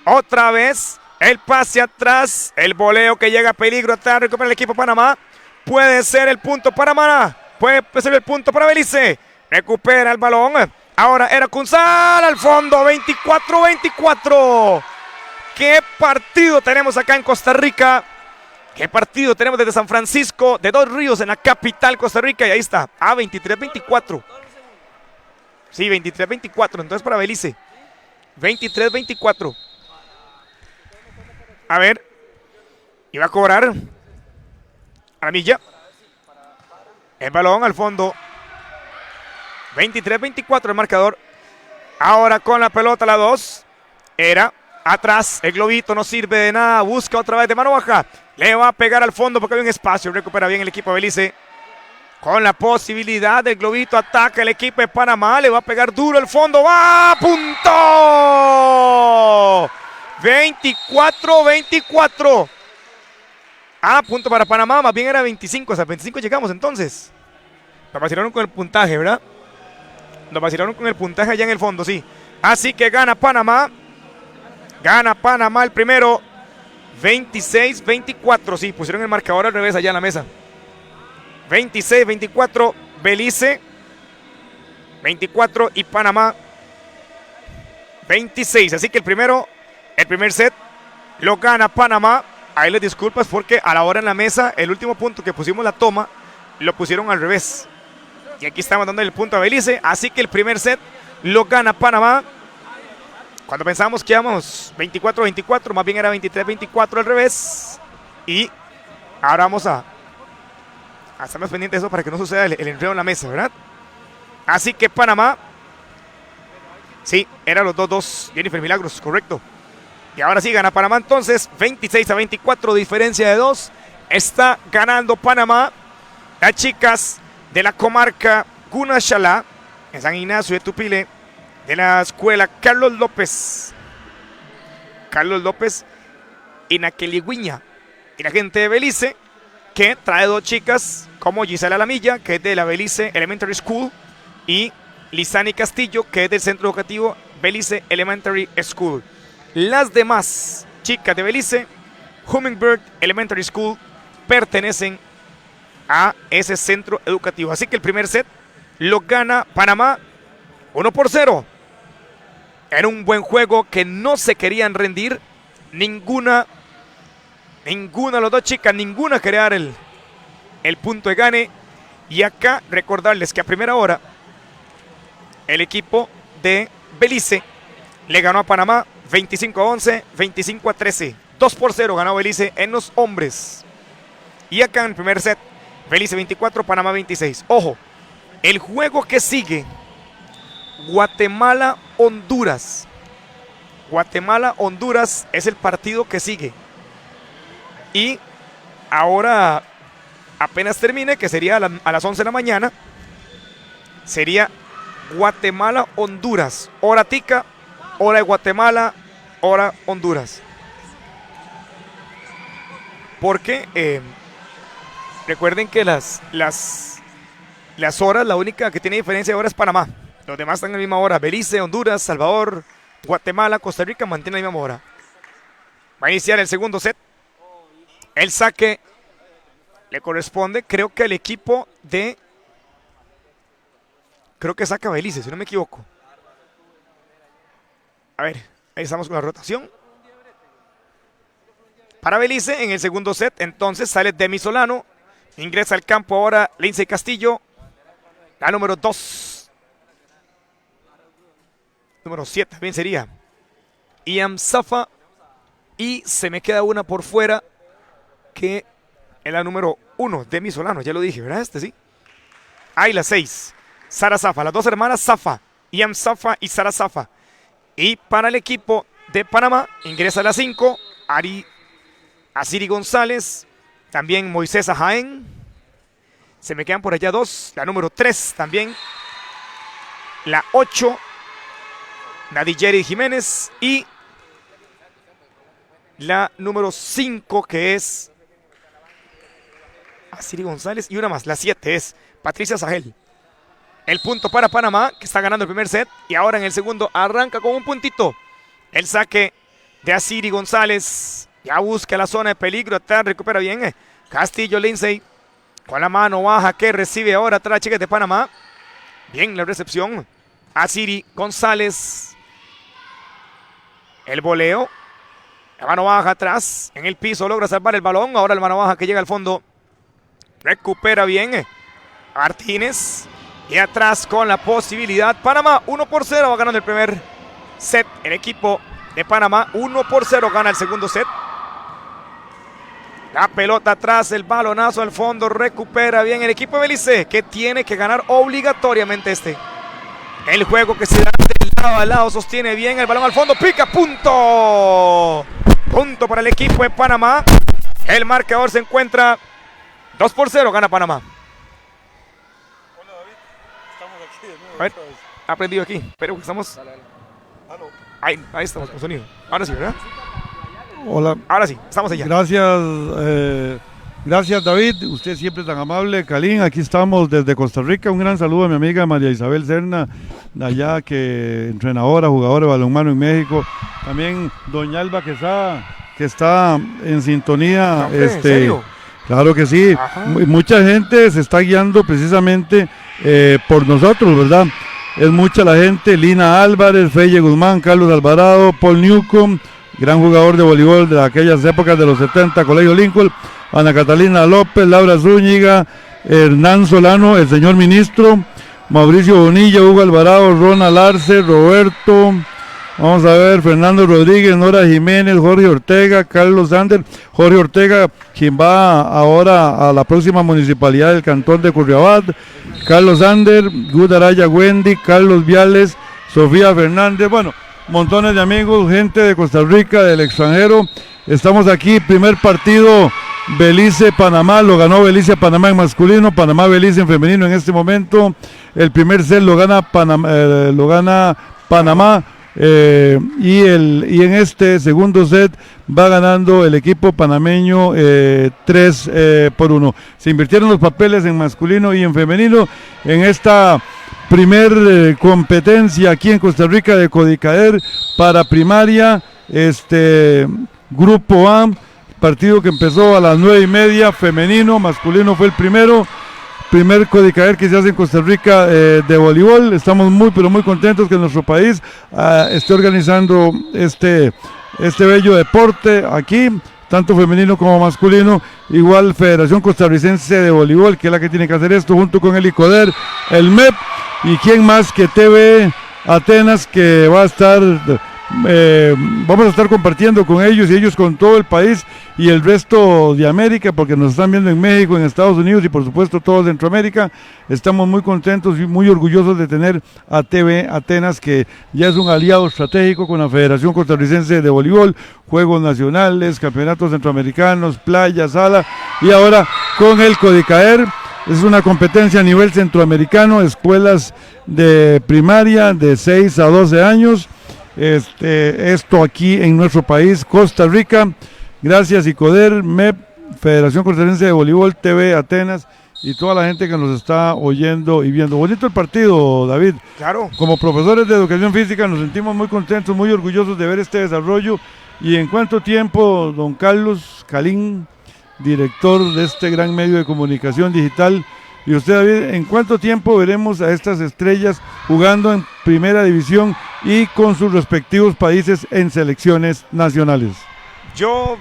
Otra vez. El pase atrás. El voleo que llega a peligro atrás. Recupera el equipo Panamá. Puede ser el punto para Panamá. Puede ser el punto para Belice. Recupera el balón. Ahora era Kunzal al fondo. 24-24. ¿Qué partido tenemos acá en Costa Rica? ¿Qué partido tenemos desde San Francisco de Dos Ríos en la capital Costa Rica? Y ahí está. 23-24. Sí, 23-24. Entonces para Belice. 23-24. A ver. Iba a cobrar. A la milla. El balón al fondo. 23-24 el marcador. Ahora con la pelota la 2. Era atrás. El globito no sirve de nada. Busca otra vez de mano baja. Le va a pegar al fondo porque hay un espacio. Recupera bien el equipo de Belice. Con la posibilidad del globito. Ataca el equipo de Panamá. Le va a pegar duro el fondo. ¡Va! ¡Punto! 24-24. Punto para Panamá. Más bien era 25. O sea, 25 llegamos entonces. Nos vacilaron con el puntaje, ¿verdad? Nos vacilaron con el puntaje allá en el fondo, sí. Así que gana Panamá. Gana Panamá el primero. 26-24. Sí, pusieron el marcador al revés allá en la mesa. 26-24. Belice 24 y Panamá 26. Así que el primer set lo gana Panamá. Ahí les disculpas porque a la hora en la mesa, el último punto que pusimos la toma, lo pusieron al revés. Y aquí estamos dando el punto a Belice. Así que el primer set lo gana Panamá. Cuando pensábamos que íbamos 24-24, más bien era 23-24 al revés. Y ahora vamos a estar más pendientes de eso para que no suceda el enredo en la mesa, ¿verdad? Así que Panamá. Sí, eran los 2-2. Jennifer Milagros, correcto. Y ahora sí gana Panamá entonces. 26-24, diferencia de 2. Está ganando Panamá. Las chicas de la comarca Cuna Chalá, en San Ignacio de Tupile, de la escuela Carlos López. Carlos López en Aqueligüiña. Y la gente de Belice, que trae 2 chicas, como Gisela Lamilla, que es de la Belice Elementary School, y Lizani Castillo, que es del Centro Educativo Belice Elementary School. Las demás chicas de Belice, Hummingbird Elementary School, pertenecen a ese centro educativo. Así que el primer set lo gana Panamá 1-0. Era un buen juego que no se querían rendir. Ninguna de las 2 chicas, ninguna quería dar el punto de gane. Y acá recordarles que a primera hora el equipo de Belice le ganó a Panamá 25-11, 25-13. 2-0 ganó Belice en los hombres. Y acá en el primer set, Belice 24, Panamá 26. Ojo, el juego que sigue, Guatemala-Honduras. Guatemala-Honduras es el partido que sigue. Y ahora, apenas termine, que sería a las 11 de la mañana, sería Guatemala-Honduras. Hora tica, hora de Guatemala, hora Honduras. Porque recuerden que las horas, la única que tiene diferencia de hora es Panamá. Los demás están en la misma hora. Belice, Honduras, Salvador, Guatemala, Costa Rica mantienen la misma hora. Va a iniciar el segundo set. El saque le corresponde, creo que al equipo de... Creo que saca Belice, si no me equivoco. A ver, ahí estamos con la rotación. Para Belice en el segundo set, entonces sale Demi Solano. Ingresa al campo ahora Lindsay Castillo, la número 2. Número 7 también sería Ian Safa. Y se me queda una por fuera, que es la número 1, Demi Solano, ya lo dije, ¿verdad? Sí. Ahí la 6, Sara Safa, las 2 hermanas Safa, Ian Safa y Sara Safa. Y para el equipo de Panamá ingresa la 5, Asiri González, también Moisés Jaén. Se me quedan por allá 2, la número 3 también, la 8, Nadijeri Jiménez, y la número 5, que es Asiri González, y una más, la 7 es Patricia Sahel. El punto para Panamá, que está ganando el primer set, y ahora en el segundo arranca con un puntito. El saque de Asiri González, ya busca la zona de peligro, atrás recupera bien Castillo Lindsay, con la mano baja que recibe ahora atrás la chica de Panamá. Bien la recepción, Asiri González, el voleo, la mano baja atrás, en el piso logra salvar el balón, ahora el mano baja que llega al fondo, recupera bien Martínez, y atrás con la posibilidad, Panamá 1-0, va ganando el primer set, el equipo de Panamá 1-0 gana el segundo set. La pelota atrás, el balonazo al fondo, recupera bien el equipo de Belice, que tiene que ganar obligatoriamente este. El juego que se da de lado a lado, sostiene bien el balón al fondo, pica, punto. Punto para el equipo de Panamá. El marcador se encuentra 2-0, gana Panamá. Hola David, estamos aquí de nuevo. A ver, aprendido aquí, pero estamos... Ahí estamos con sonido. Ahora sí, ¿verdad? Hola. Ahora sí, estamos allá. Gracias David, usted siempre tan amable. Calín, aquí estamos desde Costa Rica. Un gran saludo a mi amiga María Isabel Serna, de allá, que entrenadora, jugadora de balonmano en México. También doña Alba Quesada, que está en sintonía. Hombre, ¿en serio? Claro que sí. Ajá. Mucha gente se está guiando precisamente por nosotros, ¿verdad? Es mucha la gente: Lina Álvarez, Feye Guzmán, Carlos Alvarado, Paul Newcomb, gran jugador de voleibol de aquellas épocas de los 70, Colegio Lincoln, Ana Catalina López, Laura Zúñiga, Hernán Solano, el señor ministro, Mauricio Bonilla, Hugo Alvarado, Ronald Arce, Roberto, vamos a ver, Fernando Rodríguez, Nora Jiménez, Jorge Ortega, Carlos Sander, Jorge Ortega, quien va ahora a la próxima municipalidad del cantón de Curriabat, Carlos Sander, Gudaraya Wendy, Carlos Viales, Sofía Fernández, bueno, montones de amigos, gente de Costa Rica, del extranjero. Estamos aquí, primer partido Belice-Panamá, lo ganó Belice-Panamá en masculino, Panamá-Belice en femenino en este momento. El primer set lo gana Panamá. Y en este segundo set va ganando el equipo panameño 3-1. Se invirtieron los papeles en masculino y en femenino en esta primer competencia aquí en Costa Rica de Codicader para primaria, grupo A, partido que empezó a las 9:30, femenino, masculino fue el primer Codicader que se hace en Costa Rica de voleibol. Estamos muy pero muy contentos que nuestro país esté organizando este bello deporte aquí, tanto femenino como masculino. Igual Federación Costarricense de Voleibol, que es la que tiene que hacer esto, junto con el ICODER, el MEP, y quién más que TV Atenas, que va a estar, vamos a estar compartiendo con ellos y ellos con todo el país y el resto de América, porque nos están viendo en México, en Estados Unidos y por supuesto todo Centroamérica. Estamos muy contentos y muy orgullosos de tener a TV Atenas, que ya es un aliado estratégico con la Federación Costarricense de Voleibol, Juegos Nacionales, Campeonatos Centroamericanos, Playa, Sala, y ahora con el Codicader. Es una competencia a nivel centroamericano, escuelas de primaria de 6 a 12 años. Esto aquí en nuestro país, Costa Rica. Gracias ICODER, MEP, Federación Costarricense de Voleibol, TV Atenas y toda la gente que nos está oyendo y viendo. Bonito el partido, David. Claro. Como profesores de educación física nos sentimos muy contentos, muy orgullosos de ver este desarrollo. ¿Y en cuánto tiempo, don Carlos Calín, director de este gran medio de comunicación digital, y usted, David, en cuánto tiempo veremos a estas estrellas jugando en primera división y con sus respectivos países en selecciones nacionales? Yo,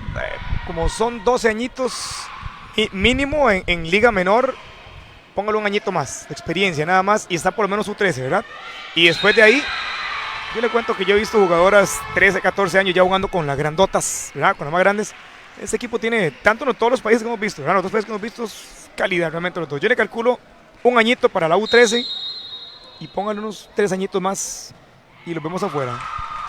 como son 12 añitos mínimo en Liga Menor, póngale un añito más de experiencia nada más, y está por lo menos U13, ¿verdad? Y después de ahí, yo le cuento que yo he visto jugadoras 13, 14 años ya jugando con las grandotas, ¿verdad? Con las más grandes. Este equipo tiene, tanto en todos los países que hemos visto, ¿verdad? Los otros países que hemos visto, calidad realmente los dos. Yo le calculo un añito para la U13 y póngale unos 3 añitos más y los vemos afuera.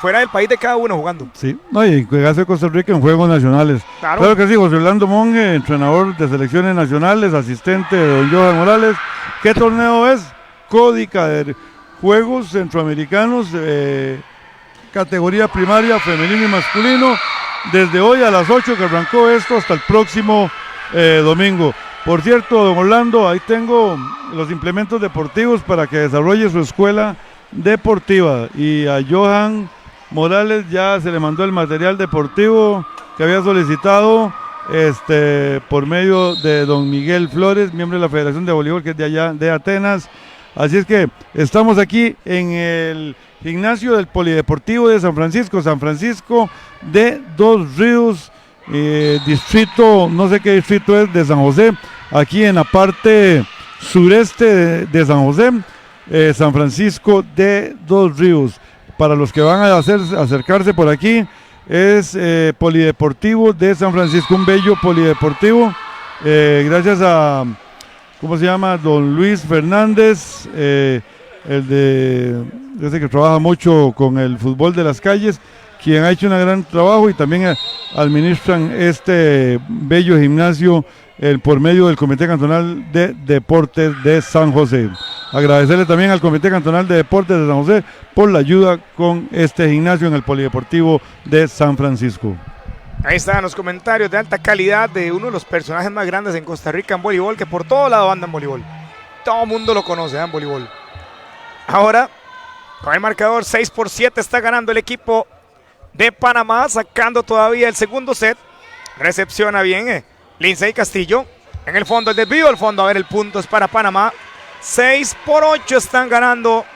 Fuera del país de cada uno jugando. Sí, no, y juegarse Costa Rica en Juegos Nacionales. Claro que sí, José Orlando Monge, entrenador de selecciones nacionales, asistente de don Johan Morales. ¿Qué torneo es? Codicader, Juegos Centroamericanos, categoría primaria, femenino y masculino. Desde hoy a las 8 que arrancó esto hasta el próximo domingo. Por cierto, don Orlando, ahí tengo los implementos deportivos para que desarrolle su escuela deportiva. Y a Johan Morales ya se le mandó el material deportivo que había solicitado por medio de don Miguel Flores, miembro de la Federación de Voleibol, que es de allá de Atenas. Así es que estamos aquí en el gimnasio del Polideportivo de San Francisco de Dos Ríos, distrito, no sé qué distrito es, de San José, aquí en la parte sureste de San José, San Francisco de Dos Ríos. Para los que van a acercarse por aquí, es Polideportivo de San Francisco, un bello polideportivo, gracias a, ¿cómo se llama? Don Luis Fernández, ese que trabaja mucho con el fútbol de las calles, quien ha hecho un gran trabajo, y también administran este bello gimnasio por medio del Comité Cantonal de Deportes de San José. Agradecerle también al Comité Cantonal de Deportes de San José por la ayuda con este gimnasio en el Polideportivo de San Francisco. Ahí están los comentarios de alta calidad de uno de los personajes más grandes en Costa Rica en voleibol, que por todo lado anda en voleibol. Todo el mundo lo conoce en voleibol. Ahora, con el marcador 6-7 está ganando el equipo de Panamá, sacando todavía el segundo set. Recepciona bien Lindsay Castillo. En el fondo, el desvío al fondo. A ver, el punto es para Panamá. 6-8 están ganando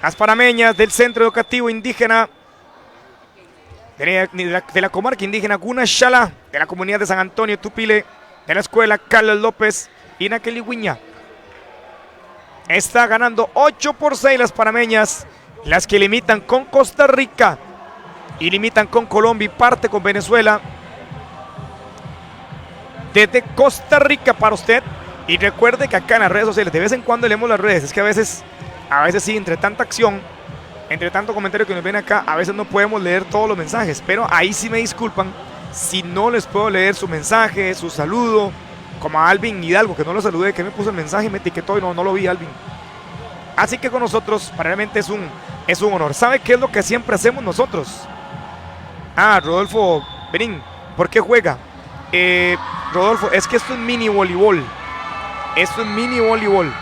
las panameñas del Centro Educativo Indígena de la comarca indígena Gunashala, de la comunidad de San Antonio Tupile, de la escuela Carlos López y Naqueligüiña. Está ganando 8-6 las panameñas, las que limitan con Costa Rica y limitan con Colombia y parte con Venezuela. Desde Costa Rica para usted. Y recuerde que acá en las redes sociales, de vez en cuando leemos las redes, es que a veces sí, entre tanta acción, entre tanto comentario que nos viene acá, a veces no podemos leer todos los mensajes, pero ahí sí me disculpan si no les puedo leer su mensaje, su saludo, como a Alvin Hidalgo, que no lo saludé, que me puso el mensaje y me etiquetó y no lo vi, Alvin. Así que con nosotros, realmente es un honor. ¿Sabe qué es lo que siempre hacemos nosotros? Rodolfo Benín, ¿por qué juega? Rodolfo, es que esto es mini voleibol. Esto es mini voleibol.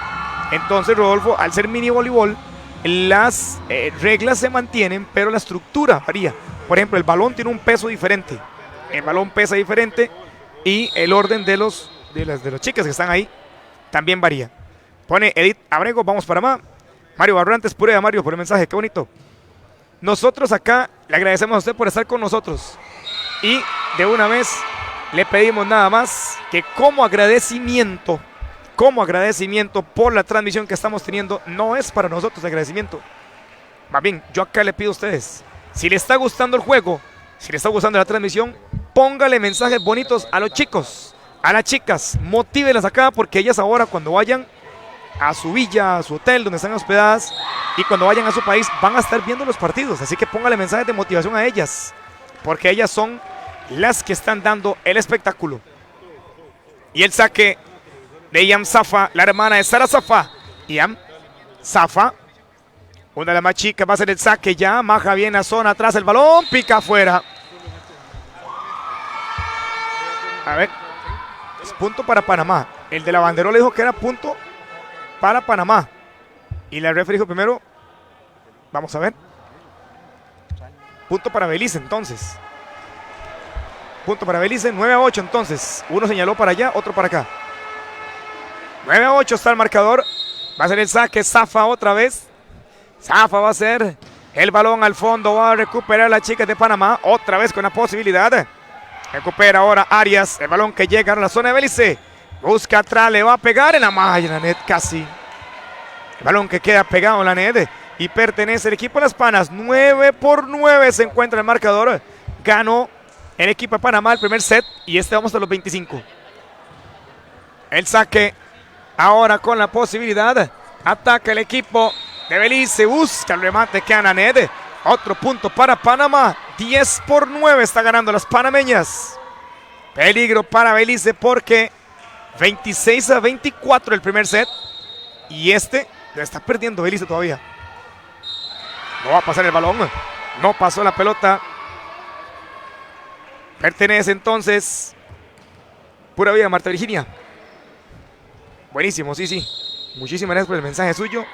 Entonces, Rodolfo, al ser mini voleibol, las reglas se mantienen, pero la estructura varía. Por ejemplo, el balón tiene un peso diferente. El balón pesa diferente y el orden de los chicas que están ahí también varía. Pone Edith Abrego, vamos para más. Mario Barrantes, pura Mario, por el mensaje, qué bonito. Nosotros acá le agradecemos a usted por estar con nosotros. Y de una vez le pedimos nada más que como agradecimiento por la transmisión que estamos teniendo, no es para nosotros el agradecimiento. Más bien, yo acá le pido a ustedes, si le está gustando el juego, si le está gustando la transmisión, póngale mensajes bonitos a los chicos, a las chicas, motívelas acá, porque ellas ahora cuando vayan a su villa, a su hotel donde están hospedadas y cuando vayan a su país van a estar viendo los partidos, así que póngale mensajes de motivación a ellas, porque ellas son las que están dando el espectáculo. Y el saque de Yam Zafa, la hermana de Sara Zafa. Yam Zafa, una de las más chicas, va a ser el saque ya, maja bien a zona atrás, el balón pica afuera. A ver, es punto para Panamá. El de la banderola dijo que era punto para Panamá. Y la referee dijo primero, vamos a ver. Punto para Belice entonces. Punto para Belice, 9-8 entonces. Uno señaló para allá, otro para acá. 9-8 está el marcador. Va a ser el saque, Zafa otra vez. Zafa va a ser el balón al fondo. Va a recuperar la chica de Panamá. Otra vez con la posibilidad. Recupera ahora Arias. El balón que llega a la zona de Belice. Busca atrás, le va a pegar en la malla, la net casi. El balón que queda pegado en la net y pertenece al equipo de las Panas. 9-9 se encuentra el marcador. Ganó el equipo de Panamá el primer set y vamos a los 25. El saque ahora con la posibilidad. Ataca el equipo de Belice. Busca el remate que en la net. Otro punto para Panamá. 10-9 está ganando las panameñas. Peligro para Belice porque 26-24 el primer set. Y lo está perdiendo Belice todavía. No va a pasar el balón. No pasó la pelota. Pertenece entonces. Pura vida, Marta Virginia. Buenísimo, sí. Muchísimas gracias por el mensaje suyo.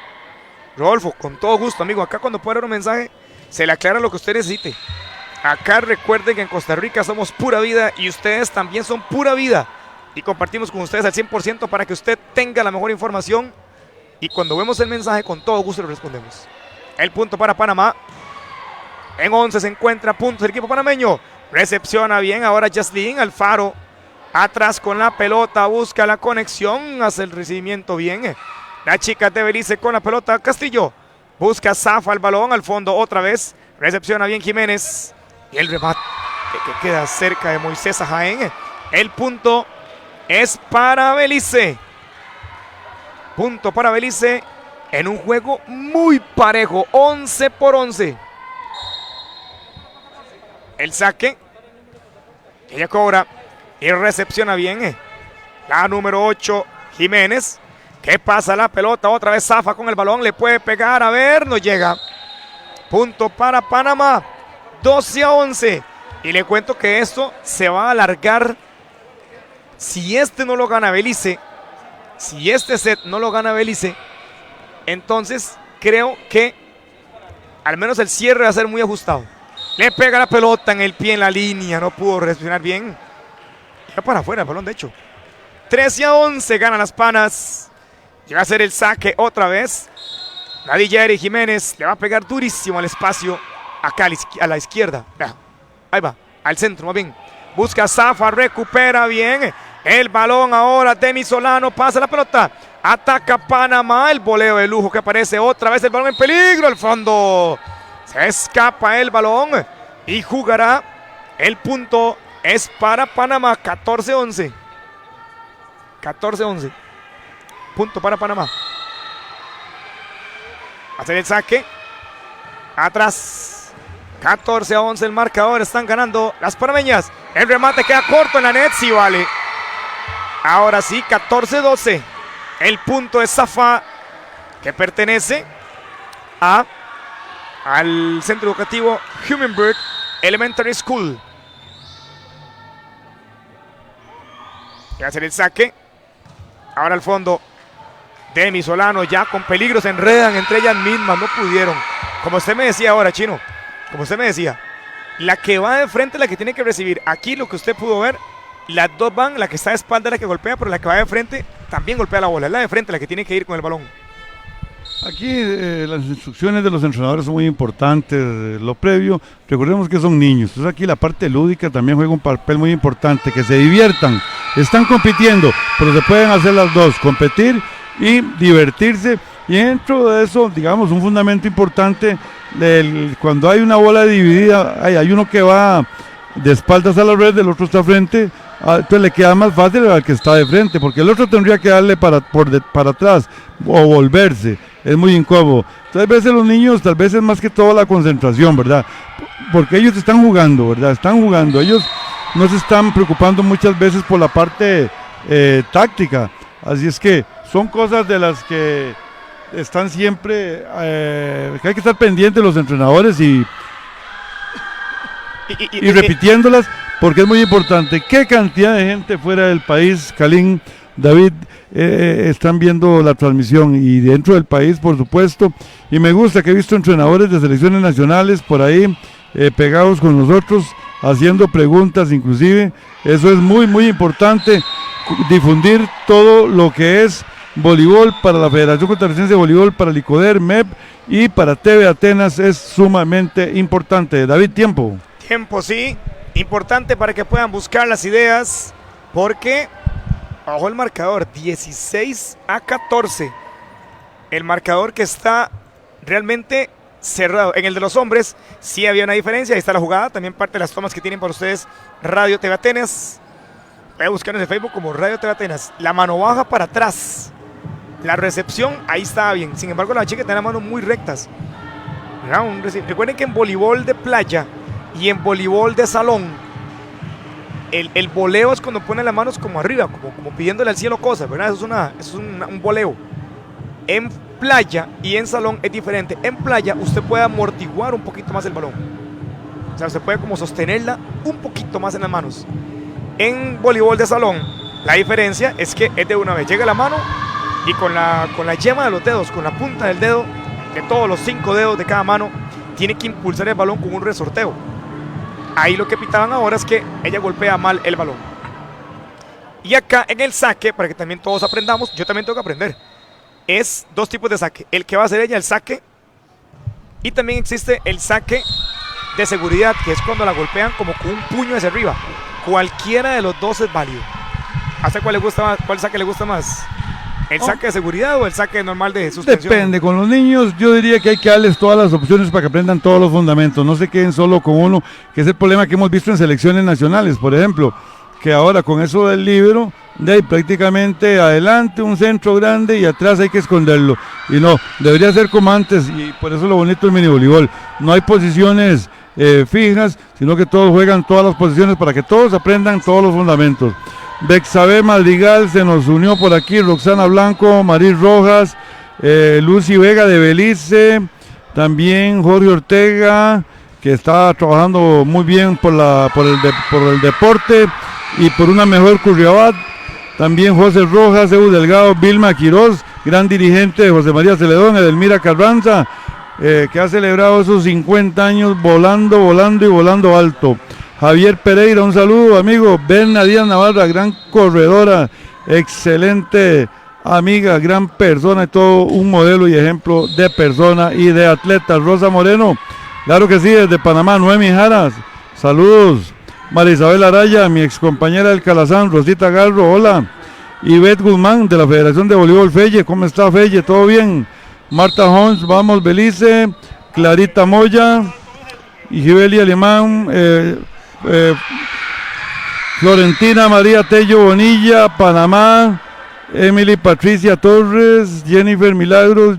Rodolfo, con todo gusto, amigo. Acá cuando pueda dar un mensaje, se le aclara lo que usted necesite. Acá recuerden que en Costa Rica somos pura vida y ustedes también son pura vida. Y compartimos con ustedes al 100% para que usted tenga la mejor información. Y cuando vemos el mensaje, con todo gusto le respondemos. El punto para Panamá. En 11 se encuentra puntos el equipo panameño. Recepciona bien ahora Jaslyn Alfaro. Atrás con la pelota, busca la conexión, hace el recibimiento bien. La chica de Belice con la pelota, Castillo. Busca Zafa el balón al fondo otra vez. Recepciona bien Jiménez. Y el remate que queda cerca de Moisés Jaén. El punto es para Belice. Punto para Belice en un juego muy parejo, 11-11. El saque. Ella cobra y recepciona bien. La número 8, Jiménez. ¿Qué pasa la pelota? Otra vez Zafa con el balón. Le puede pegar. A ver, no llega. Punto para Panamá. 12-11. Y le cuento que esto se va a alargar. Si no lo gana Belice, si este set no lo gana Belice, entonces creo que al menos el cierre va a ser muy ajustado. Le pega la pelota en el pie en la línea. No pudo reaccionar bien. Ya para afuera el balón, de hecho. 13-11 ganan las Panas. Llega a ser el saque otra vez. Nadillere Jiménez le va a pegar durísimo al espacio. Acá a la izquierda. Ahí va, al centro más bien. Busca Zafa, recupera bien. El balón ahora, Demis Solano pasa la pelota. Ataca Panamá, el voleo de lujo que aparece otra vez. El balón en peligro al fondo. Se escapa el balón y jugará. El punto es para Panamá, 14-11. 14-11. Punto para Panamá. Hacer el saque. Atrás. 14-11 el marcador. Están ganando las panameñas. El remate queda corto en la net, sí vale. Ahora sí, 14-12. El punto de Safa, que pertenece al Centro Educativo Humenburg Elementary School. Va a hacer el saque. Ahora al fondo, Demi Solano ya con peligro, se enredan entre ellas mismas, no pudieron. Como usted me decía ahora, Chino, como usted me decía, la que va de frente es la que tiene que recibir. Aquí lo que usted pudo ver, las dos van, la que está de espalda es la que golpea, pero la que va de frente también golpea la bola. Es la de frente la que tiene que ir con el balón. Aquí las instrucciones de los entrenadores son muy importantes, lo previo, recordemos que son niños, entonces aquí la parte lúdica también juega un papel muy importante, que se diviertan, están compitiendo, pero se pueden hacer las dos, competir y divertirse, y dentro de eso, digamos, un fundamento importante, cuando hay una bola dividida, hay uno que va de espaldas a la red, el otro está frente, entonces le queda más fácil al que está de frente, porque el otro tendría que darle para atrás o volverse, es muy incómodo. Entonces a veces los niños, tal vez es más que todo la concentración, ¿verdad? Porque ellos están jugando, ¿verdad? Están jugando, ellos no se están preocupando muchas veces por la parte táctica, así es que son cosas de las que están siempre, que hay que estar pendientes los entrenadores y repitiéndolas, porque es muy importante. ¿Qué cantidad de gente fuera del país, Kalin, David, están viendo la transmisión? Y dentro del país, por supuesto. Y me gusta que he visto entrenadores de selecciones nacionales por ahí pegados con nosotros, haciendo preguntas inclusive. Eso es muy, muy importante, difundir todo lo que es voleibol para la Federación Costarricense de Voleibol, para Licoder, MEP y para TV Atenas es sumamente importante. David, tiempo. Tiempo, sí. Importante para que puedan buscar las ideas, porque bajo el marcador 16-14. El marcador que está realmente cerrado. En el de los hombres sí había una diferencia. Ahí está la jugada. También parte de las tomas que tienen para ustedes Radio TV Atenas. Voy a buscar en el Facebook como Radio TV Atenas. La mano baja para atrás. La recepción ahí estaba bien. Sin embargo, la chica tiene las manos muy rectas. Recuerden que en voleibol de playa y en voleibol de salón, el voleo es cuando pone las manos como arriba, como pidiéndole al cielo cosas, ¿verdad? Eso es un voleo. En playa y en salón es diferente. En playa usted puede amortiguar un poquito más el balón. O sea, usted puede como sostenerla un poquito más en las manos. En voleibol de salón, la diferencia es que es de una vez. Llega la mano y con la yema de los dedos, con la punta del dedo, de todos los 5 dedos de cada mano, tiene que impulsar el balón con un resorteo. Ahí lo que pitaban ahora es que ella golpea mal el balón. Y acá en el saque, para que también todos aprendamos, yo también tengo que aprender, es dos tipos de saque. El que va a hacer ella, el saque, y también existe el saque de seguridad, que es cuando la golpean como con un puño hacia arriba. Cualquiera de los dos es válido. ¿Hasta cuál le gusta más? ¿Cuál saque le gusta más? ¿El saque de seguridad o el saque normal de suspensión? Depende, con los niños yo diría que hay que darles todas las opciones para que aprendan todos los fundamentos, no se queden solo con uno, que es el problema que hemos visto en selecciones nacionales, por ejemplo, que ahora con eso del líbero, de ahí prácticamente adelante un centro grande y atrás hay que esconderlo, y no, debería ser como antes, y por eso lo bonito del mini voleibol, no hay posiciones fijas, sino que todos juegan todas las posiciones para que todos aprendan todos los fundamentos. Bexabé Madrigal se nos unió por aquí, Roxana Blanco, Maris Rojas, Lucy Vega de Belice, también Jorge Ortega, que está trabajando muy bien por el deporte y por una mejor Curriabat, también José Rojas, Edu Delgado, Vilma Quiroz, gran dirigente de José María Celedón, Edelmira Carranza, que ha celebrado esos 50 años volando alto. Javier Pereira, un saludo, amigo. Berna Díaz Navarra, gran corredora, excelente amiga, gran persona y todo un modelo y ejemplo de persona y de atleta. Rosa Moreno, claro que sí, desde Panamá. Noemi Jaras, saludos. María Isabel Araya, mi excompañera del Calazán. Rosita Garro, hola. Ivette Guzmán, de la Federación de Voleibol Felle, ¿cómo está Felle? ¿Todo bien? Marta Hons, vamos, Belice. Clarita Moya, y Gibeli Alemán, Florentina María Tello Bonilla, Panamá, Emily Patricia Torres, Jennifer Milagros,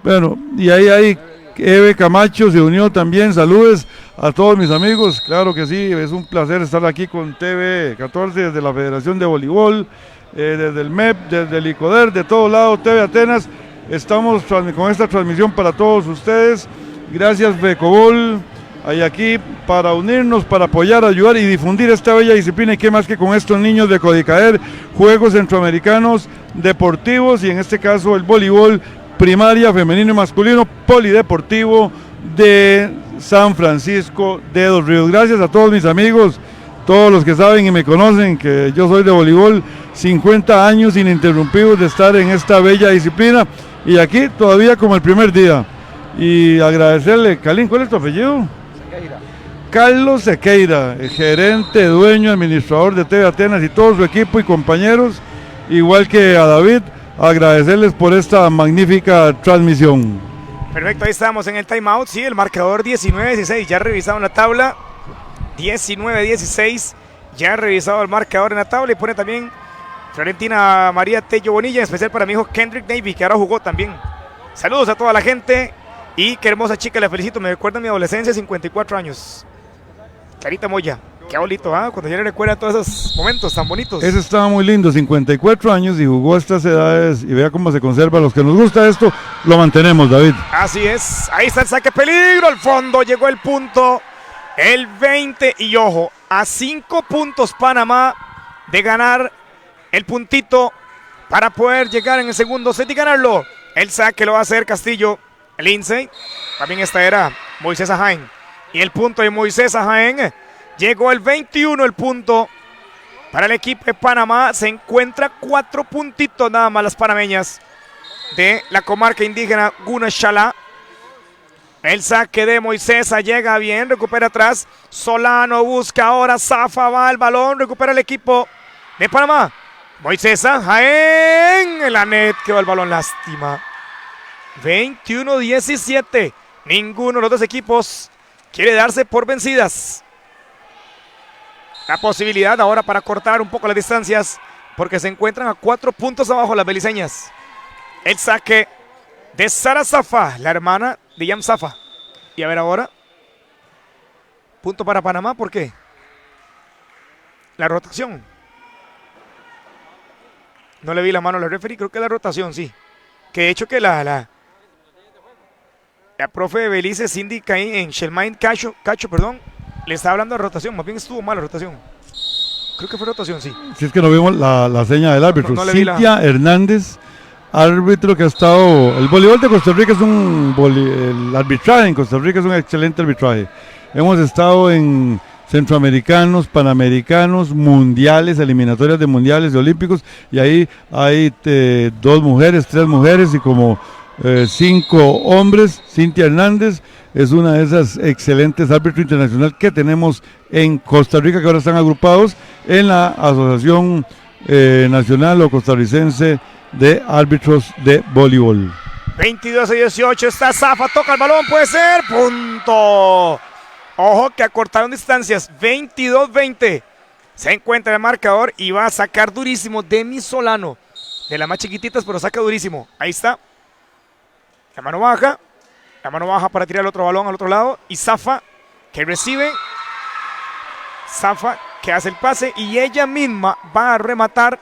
bueno, y ahí hay Eve Camacho se unió también, saludos a todos mis amigos. Claro que sí, es un placer estar aquí con TV 14 desde la Federación de Voleibol, desde el MEP, desde el ICODER, de todo lado, TV Atenas. Estamos con esta transmisión para todos ustedes. Gracias Fecobol, hay aquí para unirnos, para apoyar, ayudar y difundir esta bella disciplina, y qué más que con estos niños de Codicaer, Juegos Centroamericanos Deportivos, y en este caso el voleibol primaria, femenino y masculino, polideportivo de San Francisco de Dos Ríos. Gracias a todos mis amigos, todos los que saben y me conocen que yo soy de voleibol, 50 años ininterrumpidos de estar en esta bella disciplina, y aquí todavía como el primer día. Y agradecerle, Calín, ¿cuál es tu apellido? Sequeira. Carlos Sequeira, el gerente, dueño, administrador de TV Atenas, y todo su equipo y compañeros, igual que a David, agradecerles por esta magnífica transmisión. Perfecto, ahí estamos en el timeout. Sí, el marcador 19-16. Ya revisado en la tabla. 19-16. Ya revisado el marcador en la tabla. Y pone también Florentina María Tello Bonilla, en especial para mi hijo Kendrick Navy, que ahora jugó también. Saludos a toda la gente. Y qué hermosa chica, la felicito. Me recuerda mi adolescencia, 54 años. Clarita Moya. Qué bonito, ¿ah? Cuando ya le recuerda todos esos momentos tan bonitos. Ese estaba muy lindo, 54 años y jugó a estas edades, y vea cómo se conserva. Los que nos gusta esto, lo mantenemos, David. Así es, ahí está el saque, peligro, al fondo, llegó el punto, el 20, y ojo, a 5 puntos Panamá de ganar el puntito para poder llegar en el segundo set y ganarlo. El saque lo va a hacer Castillo, Lindsay, también esta era Moisés Jaén, y el punto de Moisés Jaén. Llegó el 21, el punto para el equipo de Panamá. Se encuentra 4 puntitos nada más las panameñas de la comarca indígena Gunashala. El saque de Moisés llega bien, recupera atrás. Solano busca ahora, zafa, va al balón, recupera el equipo de Panamá. Moisés Jaén en la net, que va el balón, lástima. 21-17. Ninguno de los dos equipos quiere darse por vencidas. La posibilidad ahora para cortar un poco las distancias, porque se encuentran a 4 puntos abajo las beliceñas. El saque de Sara Zafa, la hermana de Yam Zafa. Y a ver ahora, punto para Panamá, ¿por qué? La rotación. No le vi la mano al referee, creo que la rotación, sí. Que de hecho que la profe de Belice, Cindy Caín, en Shelmain Cacho, perdón, le estaba hablando de rotación, más bien estuvo mal la rotación. Creo que fue rotación, sí. Si es que no vimos la seña del árbitro. No Cintia Hernández, árbitro que ha estado... El voleibol de Costa Rica es el arbitraje en Costa Rica es un excelente arbitraje. Hemos estado en centroamericanos, panamericanos, mundiales, eliminatorias de mundiales, de olímpicos, y ahí hay 2 mujeres, 3 mujeres y como 5 hombres. Cintia Hernández es una de esas excelentes árbitros internacional que tenemos en Costa Rica, que ahora están agrupados en la Asociación Nacional o Costarricense de Árbitros de Voleibol. 22-18, está Zafa, toca el balón, puede ser, punto. Ojo que acortaron distancias, 22-20. Se encuentra el marcador y va a sacar durísimo Demi Solano. De las más chiquititas, pero saca durísimo. Ahí está. La mano baja para tirar el otro balón al otro lado. Y Zafa, que recibe. Zafa, que hace el pase. Y ella misma va a rematar.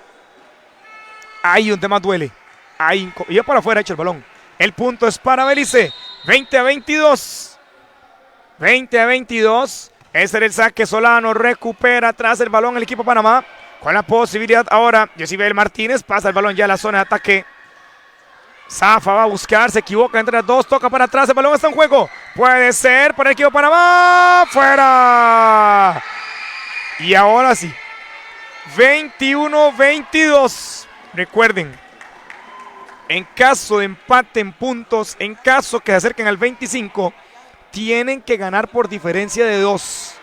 Ahí donde más duele. Ahí, y ya para afuera echa el balón. El punto es para Belice. 20-22. 20-22. Este era el saque. Solano recupera atrás el balón el equipo Panamá. Con la posibilidad ahora. Yesibel Martínez pasa el balón ya a la zona de ataque. Zafa va a buscar, se equivoca entre las dos, toca para atrás, el balón está en juego. Puede ser para el equipo Panamá. ¡Fuera! Y ahora sí. 21-22. Recuerden, en caso de empate en puntos, en caso que se acerquen al 25, tienen que ganar por diferencia de 2.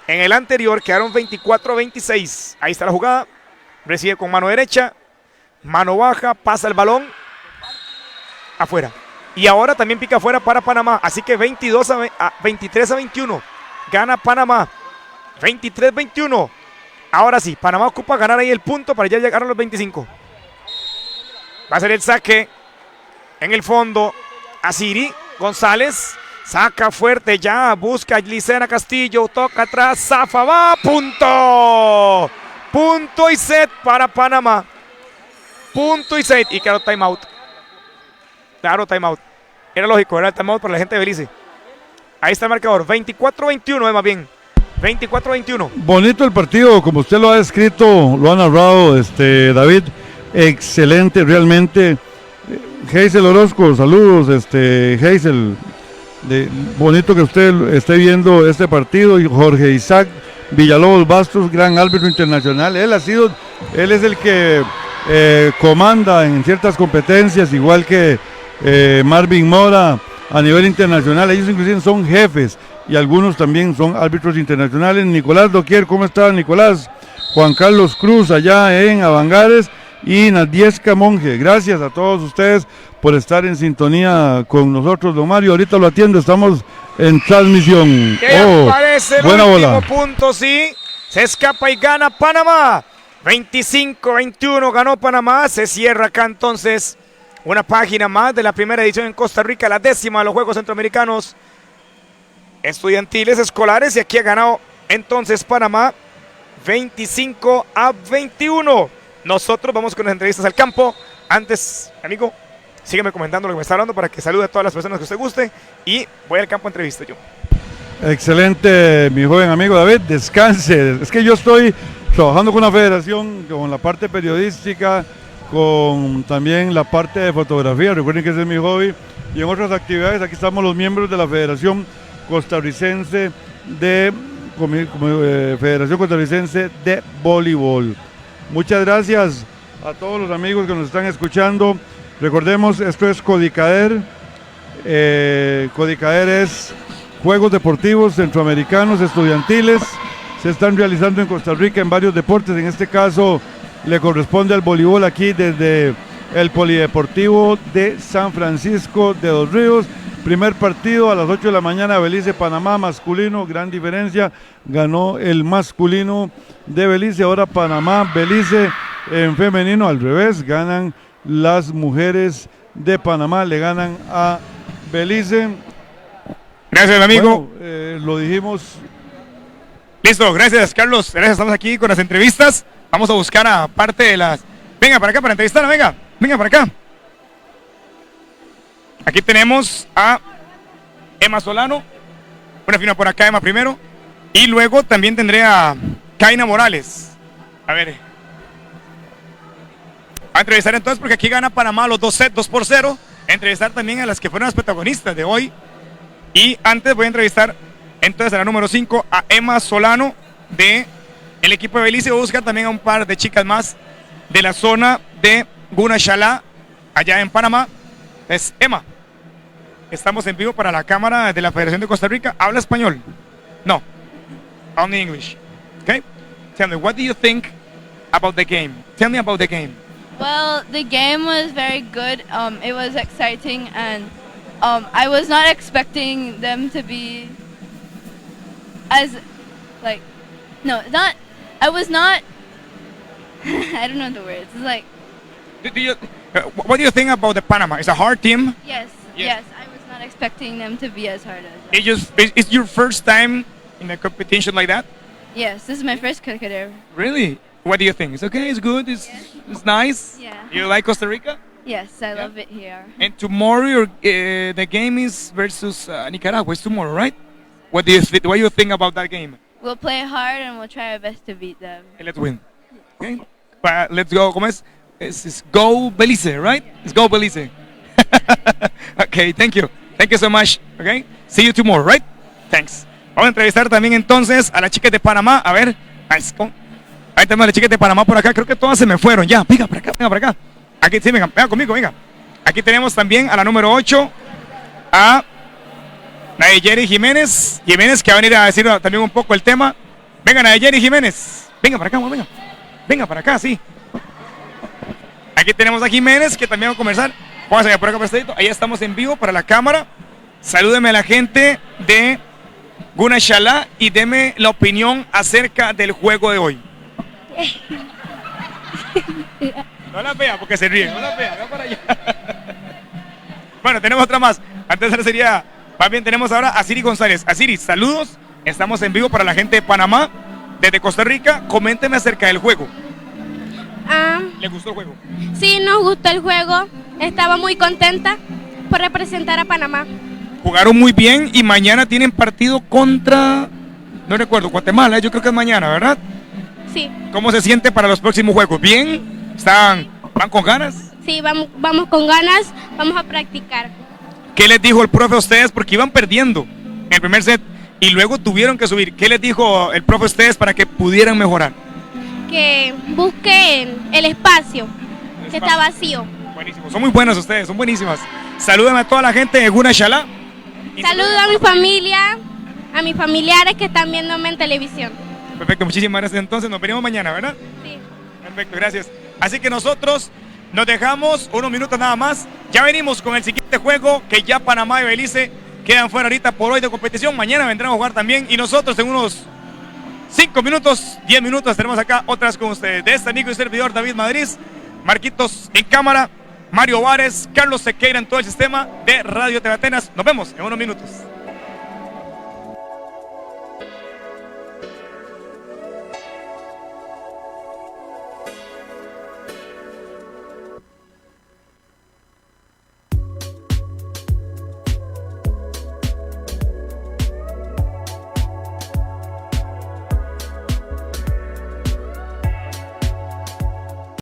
En el anterior quedaron 24-26. Ahí está la jugada. Recibe con mano derecha. Mano baja, pasa el balón. Afuera. Y ahora también pica afuera para Panamá. Así que 23-21. Gana Panamá. 23-21. Ahora sí, Panamá ocupa ganar ahí el punto para ya llegar a los 25. Va a ser el saque en el fondo a Siri González. Saca fuerte ya, busca Licena Castillo, toca atrás, zafa, va, punto. Punto y set para Panamá. Punto y set. Y claro, timeout. Claro, timeout. Era lógico, era el timeout para la gente de Belice. Ahí está el marcador, 24-21, más bien. 24-21. Bonito el partido, como usted lo ha descrito, lo ha narrado David. Excelente, realmente. Hazel Orozco, saludos, Hazel. Bonito que usted esté viendo este partido. Y Jorge Isaac Villalobos Bastos, gran árbitro internacional. Él es el que comanda en ciertas competencias, igual que Marvin Mora a nivel internacional. Ellos inclusive son jefes y algunos también son árbitros internacionales. Nicolás Doquier, ¿cómo está Nicolás? Juan Carlos Cruz allá en Avangares y Nadiesca Monge. Gracias a todos ustedes por estar en sintonía con nosotros, don Mario. Ahorita lo atiendo, estamos en transmisión. Aparece el buena último bola. punto, sí. Se escapa y gana Panamá. 25-21 ganó Panamá. Se cierra acá entonces una página más de la primera edición en Costa Rica, la 10ª de los Juegos Centroamericanos Estudiantiles Escolares. Y aquí ha ganado entonces Panamá 25-21. Nosotros vamos con las entrevistas al campo. Antes, amigo, sígueme comentando lo que me está hablando para que salude a todas las personas que usted guste. Y voy al campo a entrevista yo. Excelente, mi joven amigo David, descanse. Es que yo estoy trabajando con la federación, con la parte periodística, con también la parte de fotografía. Recuerden que ese es mi hobby. Y en otras actividades, aquí estamos los miembros de la Federación Costarricense de Federación Costarricense de Voleibol. Muchas gracias a todos los amigos que nos están escuchando. Recordemos, esto es Codicader. Codicader es Juegos Deportivos Centroamericanos Estudiantiles. Se están realizando en Costa Rica en varios deportes. En este caso le corresponde al voleibol aquí desde el Polideportivo de San Francisco de Dos Ríos. Primer partido a las 8 de la mañana, Belice, Panamá, masculino, gran diferencia, ganó el masculino de Belice. Ahora Panamá, Belice en femenino, al revés, ganan las mujeres de Panamá, le ganan a Belice. Gracias, amigo. Bueno, lo dijimos. Listo, gracias, Carlos. Gracias, estamos aquí con las entrevistas. Vamos a buscar a parte de las... Venga para acá para entrevistar, venga para acá. Aquí tenemos a Emma Solano. Una firma por acá, Emma primero. Y luego también tendré a Kaina Morales. A ver. A entrevistar entonces porque aquí gana Panamá los 2 sets, 2-0. A entrevistar también a las que fueron las protagonistas de hoy. Y antes voy a entrevistar entonces a la número 5 a Emma Solano de el equipo de Belice. Voy a buscar también a un par de chicas más de la zona de Gunashalá, allá en Panamá. Es Emma. Estamos en vivo para la cámara de la Federación de Costa Rica. ¿Habla español? No. Only English. Okay. Tell me, what do you think about the game? Tell me about the game. Well, the game was very good. It was exciting, and I was not expecting them to be as, like, no, not. I was not. I don't know the words. It's like. What do you think about the Panama? It's a hard team. Yes. Yes. I was not expecting them to be as hard as. It's your first time in a competition like that? Yes, this is my first cricket ever. Really? What do you think? It's okay. It's good. It's nice. Yeah. You like Costa Rica? Yes, I love it here. And tomorrow, the game is versus Nicaragua. It's tomorrow, right? What do you think about that game? We'll play hard and we'll try our best to beat them. Okay, let's win. Okay. Let's go. ¿Cómo es? It's go Belice, right? It's go Belice. Okay, thank you. Thank you so much. Okay. See you tomorrow, right? Thanks. Vamos a entrevistar también entonces a las chicas de Panamá. A ver. Ahí tenemos a las chicas de Panamá por acá. Creo que todas se me fueron ya. Venga para acá, venga para acá. Aquí sí, venga conmigo, venga. Aquí tenemos también a la número 8, a Nayeli Jiménez. Jiménez que va a venir a decir también un poco el tema. Venga, Nayeli Jiménez. Venga para acá, venga. Venga para acá, sí. Aquí tenemos a Jiménez que también va a conversar. Vamos a ir por acá, prestadito. Ahí estamos en vivo para la cámara. Salúdeme a la gente de Gunashalá y deme la opinión acerca del juego de hoy. No la vea porque se ríe, no la vea, va para allá. Bueno, tenemos otra más. Antes sería Más bien, tenemos ahora a Siri González. A Siri, saludos. Estamos en vivo para la gente de Panamá, desde Costa Rica. Coménteme acerca del juego. ¿Le gustó el juego? Sí, nos gustó el juego. Estaba muy contenta por representar a Panamá. Jugaron muy bien y mañana tienen partido contra, no recuerdo, Guatemala. Yo creo que es mañana, ¿verdad? Sí. ¿Cómo se siente para los próximos juegos? ¿Bien? ¿Van con ganas? Sí, vamos con ganas, vamos a practicar. ¿Qué les dijo el profe a ustedes? Porque iban perdiendo en el primer set y luego tuvieron que subir. ¿Qué les dijo el profe a ustedes para que pudieran mejorar? Que busquen el espacio, que está vacío. Buenísimo, son muy buenas ustedes, son buenísimas. Salúdenme a toda la gente de Guna Shalá. Saludo a mi familia, a mis familiares que están viéndome en televisión. Perfecto, muchísimas gracias. Entonces nos veremos mañana, ¿verdad? Sí. Perfecto, gracias. Así que nosotros nos dejamos unos minutos nada más. Ya venimos con el siguiente juego, que ya Panamá y Belice quedan fuera ahorita por hoy de competición. Mañana vendrán a jugar también y nosotros en unos 5 minutos, 10 minutos tenemos acá otras con ustedes. De este amigo y servidor David Madrid, Marquitos en cámara, Mario Vares, Carlos Sequeira en todo el sistema de Radio TV Atenas. Nos vemos en unos minutos.